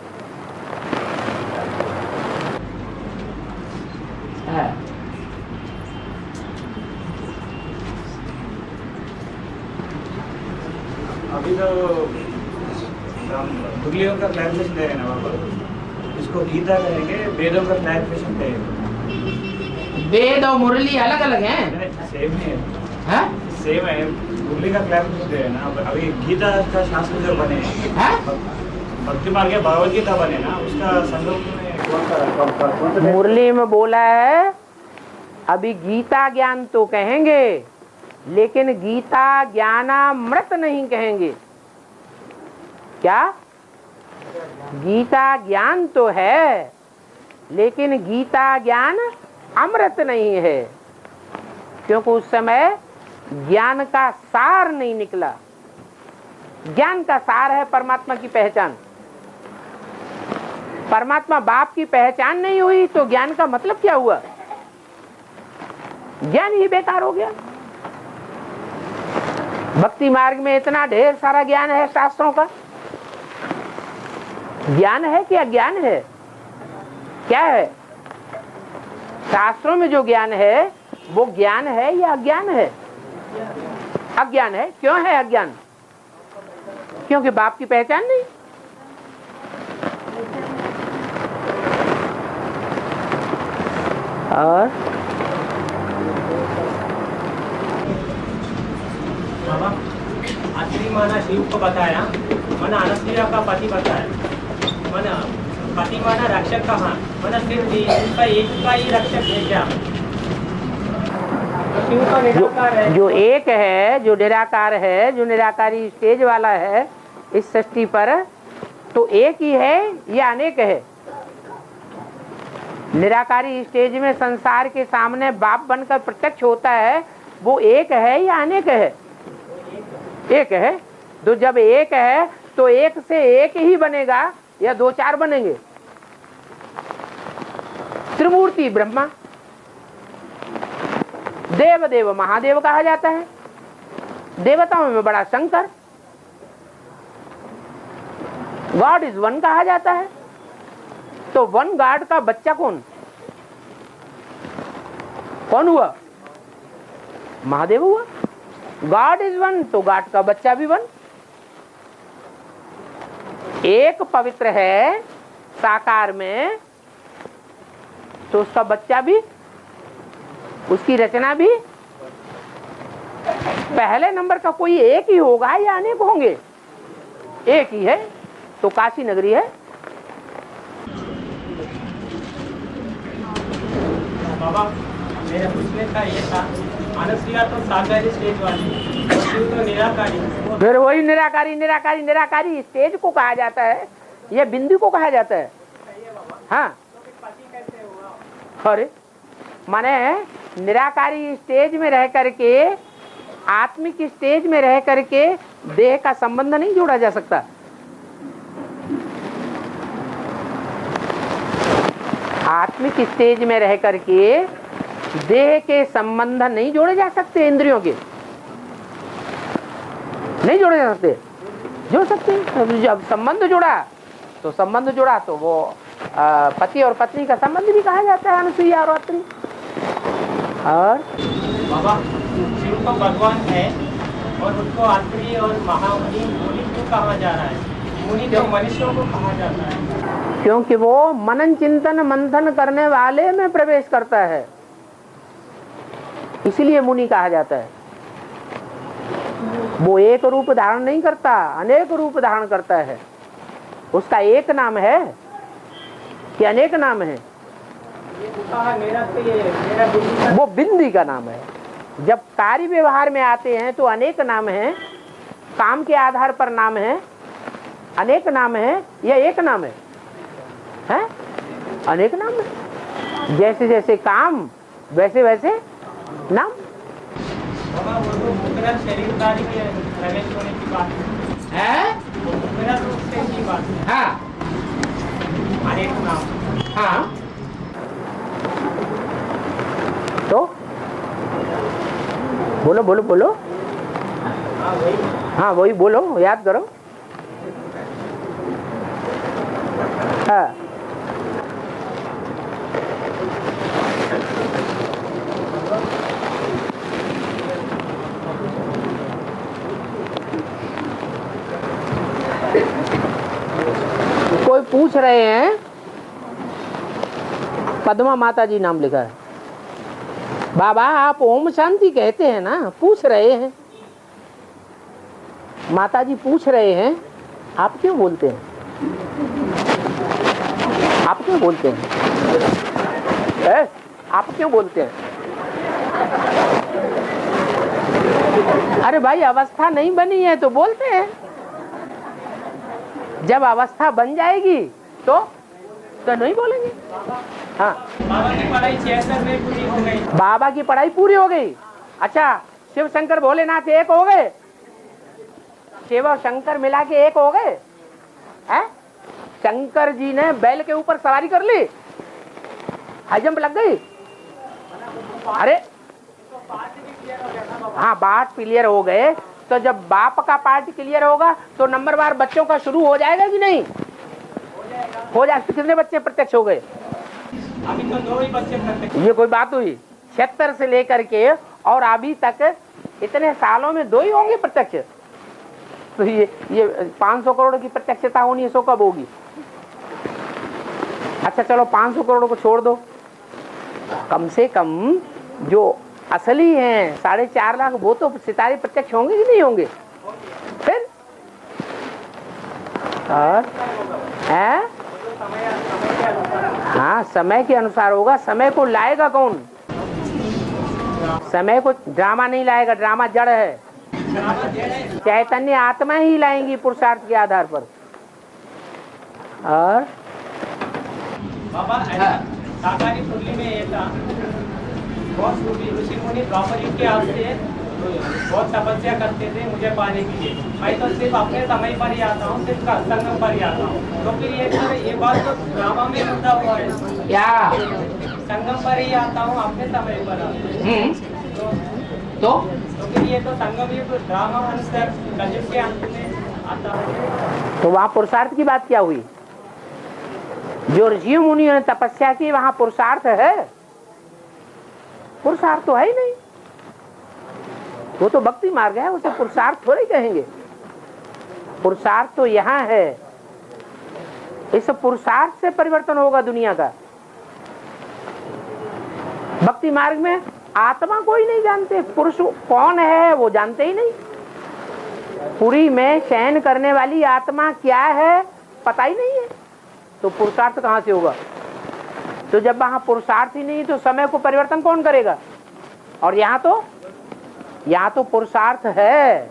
अभी तो मुरलियों का क्लैरिफिकेशन दे रहे हैं ना बाबा, इसको गीता कहेंगे, वेदों का क्लैरिफिकेशन देंगे। वेद और मुरली अलग अलग हैं? सेम नहीं है। हाँ? सेम है, मुरली का क्लैरिफिकेशन दे रहे हैं ना। अभी गीता का शास्त्र जो बने भक्ति मार्ग के भगवद गीता बने ना, उसका संदर्भ में कौन सा मुरली में बोला है अभी गीता ज्ञान तो कहेंगे, लेकिन गीता ज्ञानामृत नहीं कहेंगे। क्या? गीता ज्ञान तो है, लेकिन गीता ज्ञान अमृत नहीं है, क्योंकि उस समय ज्ञान का सार नहीं निकला। ज्ञान का सार है परमात्मा की पहचान। परमात्मा बाप की पहचान नहीं हुई तो ज्ञान का मतलब क्या हुआ? ज्ञान ही बेकार हो गया। भक्ति मार्ग में इतना ढेर सारा ज्ञान है, शास्त्रों का ज्ञान है कि अज्ञान है? क्या है? शास्त्रों में जो ज्ञान है वो ज्ञान है या अज्ञान है? अज्ञान है। क्यों है अज्ञान? क्योंकि बाप की पहचान नहीं। और बाबा आखिरी माना शिव को बताया, मैंने अनसुईया का पति बताया, मैंने पति माना रक्षक कहा, मैंने सिर्फ इनका एक का ही रक्षक है क्या? शिव का निराकार है। जो एक है, जो निराकार है, जो निराकारी स्टेज वाला है इस सृष्टि पर, तो एक ही है या अनेक है? निराकारी स्टेज में संसार के सामने बाप बनकर प्रत्यक्ष होता है, वो एक है या अनेक है? एक है। तो जब एक है तो एक से एक ही बनेगा या दो चार बनेंगे? त्रिमूर्ति ब्रह्मा, देव देव महादेव कहा जाता है, देवताओं में बड़ा शंकर, गॉड इज वन कहा जाता है। तो वन गॉड का बच्चा कौन हुआ? महादेव हुआ। गॉड इज वन तो गॉड का बच्चा भी वन। एक पवित्र है साकार में तो उसका बच्चा भी, उसकी रचना भी पहले नंबर का कोई एक ही होगा या अनेक होंगे? एक ही है। तो काशी नगरी है। बाबा मेरा पूछने का ये था, अनसुईया तो साकारी स्टेज वाली, शिव तो निराकारी। फिर वही निराकारी निराकारी निराकारी स्टेज को कहा जाता है या बिंदु को कहा जाता है? हाँ, अरे माने निराकारी स्टेज में रह करके, आत्मिक स्टेज में रह करके देह का संबंध नहीं जोड़ा जा सकता। आत्मिक स्टेज में रह करके देह के संबंध नहीं जोड़े जा सकते, इंद्रियों के नहीं जोड़े जा सकते। जोड़ सकते हैं। जब संबंध जोड़ा तो वो पति और पत्नी का संबंध भी कहा जाता है, अनसुईया और अत्रि। और बाबा शिव को भगवान है और उसको अत्रि और महामुनि मुनि क्यों कहा जा रहा है? मुनि तो मनुष्यों को कहा जाता है। क्योंकि वो मनन चिंतन मंथन करने वाले में प्रवेश करता है, इसलिए मुनि कहा जाता है। वो एक रूप धारण नहीं करता, अनेक रूप धारण करता है। उसका एक नाम है कि अनेक नाम है? वो बिंदी का नाम है। जब कार्य व्यवहार में आते हैं तो अनेक नाम है, काम के आधार पर नाम है, अनेक नाम है या एक नाम है? अनेक नाम है। जैसे जैसे काम वैसे वैसे नाम। बाबा वो तो मुकरर शरीरदारी के प्रवेश होने की बात है, वो मुकरर रूप से की बात है। हाँ अनेक नाम। हाँ, तो बोलो बोलो बोलो। हाँ वही। हाँ वही बोलो, याद करो। हाँ कोई पूछ रहे हैं, पद्मा माता जी नाम लिखा है। बाबा आप ओम शांति कहते हैं ना, पूछ रहे हैं, माता जी पूछ रहे हैं, आप क्यों बोलते हैं? आप क्यों बोलते हैं? आप क्यों बोलते हैं? अरे भाई अवस्था नहीं बनी है तो बोलते हैं, जब अवस्था बन जाएगी तो नहीं बोलेंगे। हाँ बाबा की पढ़ाई 76 में पूरी हो गई। बाबा की पढ़ाई पूरी हो गई। अच्छा शिव शंकर भोलेनाथ एक हो गए, शिव और शंकर मिला के एक हो गए हैं? शंकर जी ने बैल के ऊपर सवारी कर ली, हाई जंप लग गई। अरे हाँ बात क्लियर हो गए, तो जब बाप का पार्ट क्लियर होगा तो नंबरवार बच्चों का शुरू हो जाएगा कि नहीं? हो जाएगा। कितने बच्चे प्रत्यक्ष हो गए? अभी तो 2 ही बच्चे प्रत्यक्ष। ये कोई बात हुई? 76 से लेकर के और अभी तक इतने सालों में 2 ही होंगे प्रत्यक्ष। तो ये 500 करोड़ की प्रत्यक्षता होनी है, सो कब होगी? अच्छा चलो 500 करोड़ को छोड़ दो, कम से कम जो असली हैं 4.5 लाख वो तो सितारे प्रत्यक्ष होंगे कि नहीं होंगे? फिर और हाँ समय के अनुसार होगा। समय को लाएगा कौन? समय को ड्रामा नहीं लाएगा, ड्रामा जड़ है। चैतन्य आत्मा ही लाएंगी पुरुषार्थ के आधार पर। और बाबा साकारी फुल्ली में ये था, बहुत ऋषि मुनि द्वापर युग के आपसे बहुत तपस्या करते थे मुझे पाने के लिए। मैं तो सिर्फ अपने समय पर ही आता हूँ, सिर्फ संगम पर ही आता हूँ। तो फिर ये बात तो ड्रामा में मुद्दा हुआ है क्या? संगम पर ही आता हूँ, अपने समय पर आता हूँ। तो फिर ये तो संगम युग ड्रामा अनुसार कलयुग के अंत में आता है। तो वहाँ पुरुषार्थ की बात क्या हुई? जो ऋषि मुनियों ने तपस्या की वहाँ पुरुषार्थ है? पुरुषार्थ तो है ही नहीं, वो तो भक्ति मार्ग है, उसे पुरुषार्थ थोड़ी कहेंगे। पुरुषार्थ तो यहाँ है, इस पुरुषार्थ से परिवर्तन होगा दुनिया का। भक्ति मार्ग में आत्मा कोई नहीं जानते, पुरुष कौन है वो जानते ही नहीं। पुरी में शयन करने वाली आत्मा क्या है पता ही नहीं है, तो पुरुषार्थ कहाँ से होगा? तो जब वहां पुरुषार्थ ही नहीं तो समय को परिवर्तन कौन करेगा? और यहाँ तो पुरुषार्थ है।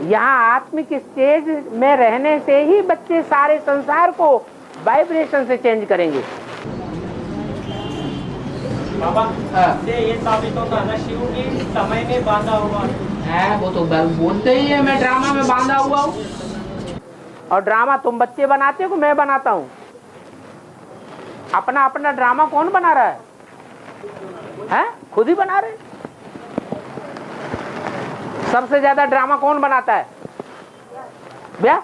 यहाँ आत्मिक स्टेज में रहने से ही बच्चे सारे संसार को वाइब्रेशन से चेंज करेंगे। बाबा से ये साबित होता है ना, शिव भी समय में बांधा हुआ है। वो तो बोलते ही है मैं ड्रामा में बांधा हुआ हूँ। और ड्रामा तुम बच्चे बनाते हो, मैं बनाता हूँ? अपना अपना ड्रामा कौन बना रहा है? हैं? खुद ही बना रहे। सबसे ज्यादा ड्रामा कौन बनाता है भैया?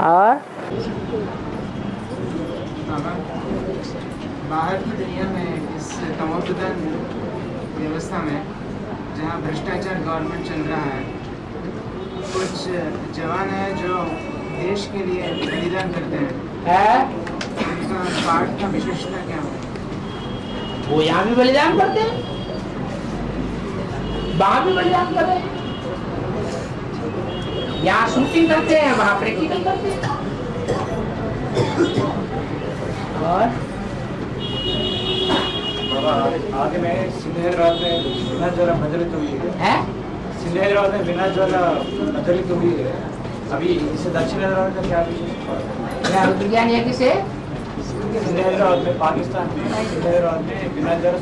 और बाहर की दुनिया में इस तमोप्रधान व्यवस्था में जहाँ भ्रष्टाचार गवर्नमेंट चल रहा है, कुछ जवान है जो देश के लिए बलिदान करते हैं, उनका पार्ट का विशेषता क्या है? वो यहाँ भी बलिदान करते हैं, वहां भी बलिदान करते हैं। यहाँ शूटिंग करते हैं, वहां प्रैक्टिकल करते हैं। और बाबा आगे में सिंध हैदराबाद में बिना ज्वाला प्रज्वलित हुई है। सिंध हैदराबाद में बिना ज्वाला प्रज्वलित हुई है। अभी इसे दक्षिण हैदराबाद का क्या विषय? विज्ञान है किसे? सिंध हैदराबाद में, पाकिस्तान में सिंध हैदराबाद में बिना ज्वाला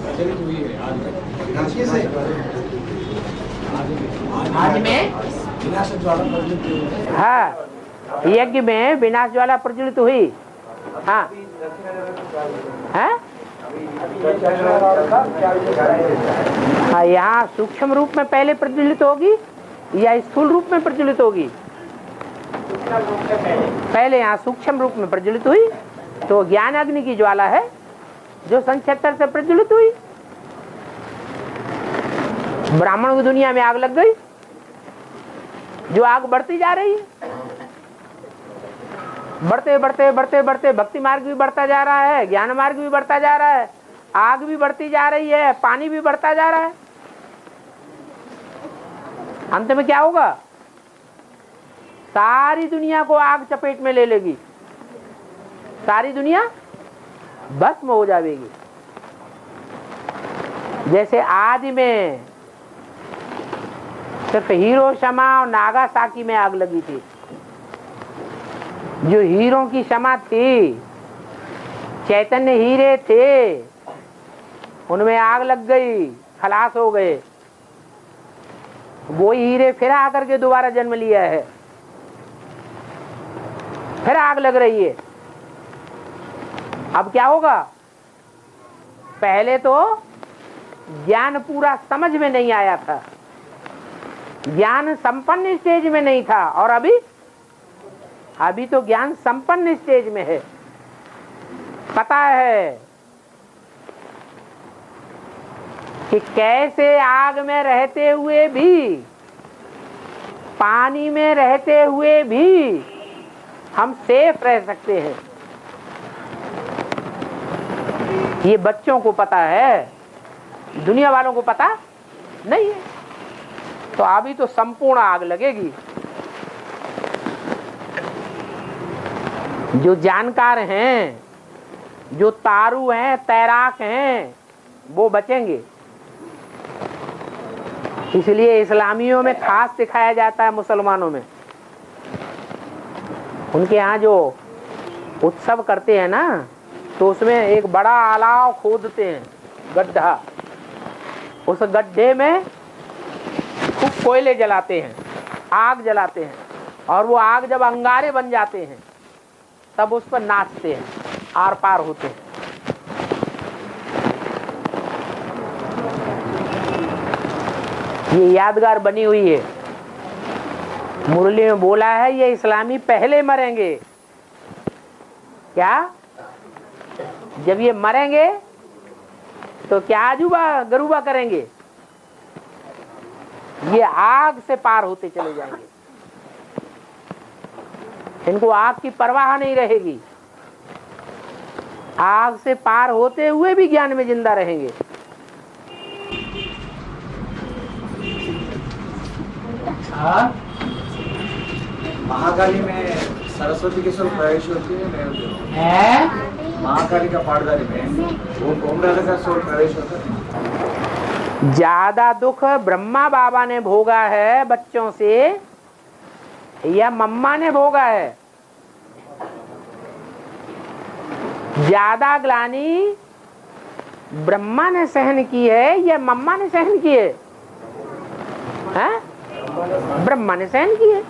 प्रज्वलित हुई है। आज में विनाश ज्वाला प्रज्वलित हुई है। हाँ, यज्ञ में विनाश ज्वाला प्रज्वलित हुई। हाँ हाँ, यहाँ सूक्ष्म रूप में पहले प्रज्वलित होगी या स्थूल रूप में प्रज्वलित होगी? सूक्ष्म रूप में पहले यहाँ सूक्ष्म रूप में प्रज्वलित हुई, तो ज्ञान अग्नि की ज्वाला है जो सन 76 से प्रज्वलित हुई। ब्राह्मणों की दुनिया में आग लग गई, जो आग बढ़ती जा रही है, बढ़ते बढ़ते बढ़ते बढ़ते भक्ति मार्ग भी बढ़ता जा रहा है, ज्ञान मार्ग भी बढ़ता जा रहा है, आग भी बढ़ती जा रही है, पानी भी बढ़ता जा रहा है। अंत में क्या होगा? सारी दुनिया को आग चपेट में ले लेगी, सारी दुनिया भस्म हो जाएगी। जैसे आदि में सिर्फ हिरोशिमा और नागासाकी में आग लगी थी, जो हीरों की क्षमा थी, चैतन्य हीरे थे, उनमें आग लग गई, खलास हो गए। वो हीरे फिर आकर के दोबारा जन्म लिया है, फिर आग लग रही है। अब क्या होगा? पहले तो ज्ञान पूरा समझ में नहीं आया था, ज्ञान संपन्न स्टेज में नहीं था, और अभी तो ज्ञान संपन्न स्टेज में है। पता है कि कैसे आग में रहते हुए भी, पानी में रहते हुए भी हम सेफ रह सकते हैं। ये बच्चों को पता है, दुनिया वालों को पता नहीं है। तो अभी तो संपूर्ण आग लगेगी। जो जानकार हैं, जो तारू हैं, तैराक हैं, वो बचेंगे। इसलिए इस्लामियों में खास दिखाया जाता है, मुसलमानों में उनके यहाँ जो उत्सव करते हैं ना, तो उसमें एक बड़ा अलाव खोदते हैं, गड्ढा। उस गड्ढे में खूब कोयले जलाते हैं, आग जलाते हैं, और वो आग जब अंगारे बन जाते हैं तब उस पर नाचते हैं, आर पार होते हैं। ये यादगार बनी हुई है। मुरली में बोला है ये इस्लामी पहले मरेंगे। क्या? जब ये मरेंगे तो क्या अजूबा गरूबा करेंगे? ये आग से पार होते चले जाएंगे, इनको आग की परवाह नहीं रहेगी। आग से पार होते हुए भी ज्ञान में जिंदा रहेंगे। महाकाली में सरस्वती के स्वरूप प्रवेश होती है, नहीं होती है? महाकाली का पाठदारी में वो ओम राधा का स्वरूप प्रवेश होता है। ज्यादा दुख ब्रह्मा बाबा ने भोगा है बच्चों से, या मम्मा ने भोगा है? ज्यादा ग्लानि ब्रह्मा ने सहन की है या मम्मा ने सहन की है? ब्रह्मा ने सहन की है।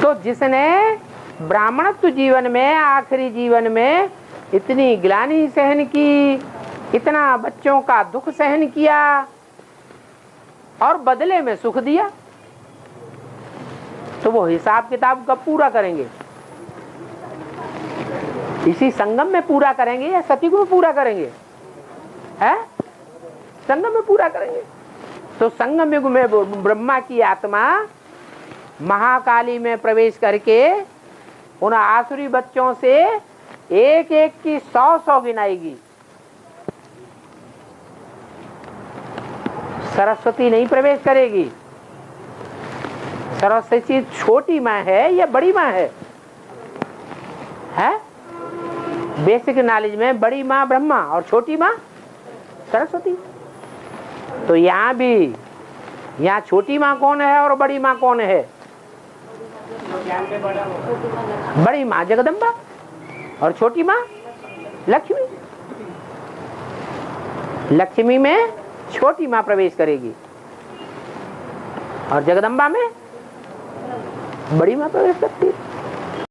तो जिसने ब्राह्मणत्व जीवन में, आखिरी जीवन में इतनी ग्लानि सहन की, इतना बच्चों का दुख सहन किया और बदले में सुख दिया, तो वो हिसाब किताब कब पूरा करेंगे? इसी संगम में पूरा करेंगे या सतयुग में पूरा करेंगे? है संगम में पूरा करेंगे। तो संगम युग में ब्रह्मा की आत्मा महाकाली में प्रवेश करके उन आसुरी बच्चों से एक एक की 100 गिनाएगी। सरस्वती नहीं प्रवेश करेगी। सरस्वती छोटी माँ है या बड़ी माँ है? बेसिक नॉलेज में बड़ी माँ ब्रह्मा और छोटी माँ सरस्वती। तो यहाँ भी, यहाँ छोटी माँ कौन है और बड़ी माँ कौन है? बड़ी माँ जगदम्बा और छोटी माँ लक्ष्मी। लक्ष्मी में छोटी माँ प्रवेश करेगी और जगदम्बा में बड़ी माँ प्रवेश करती है।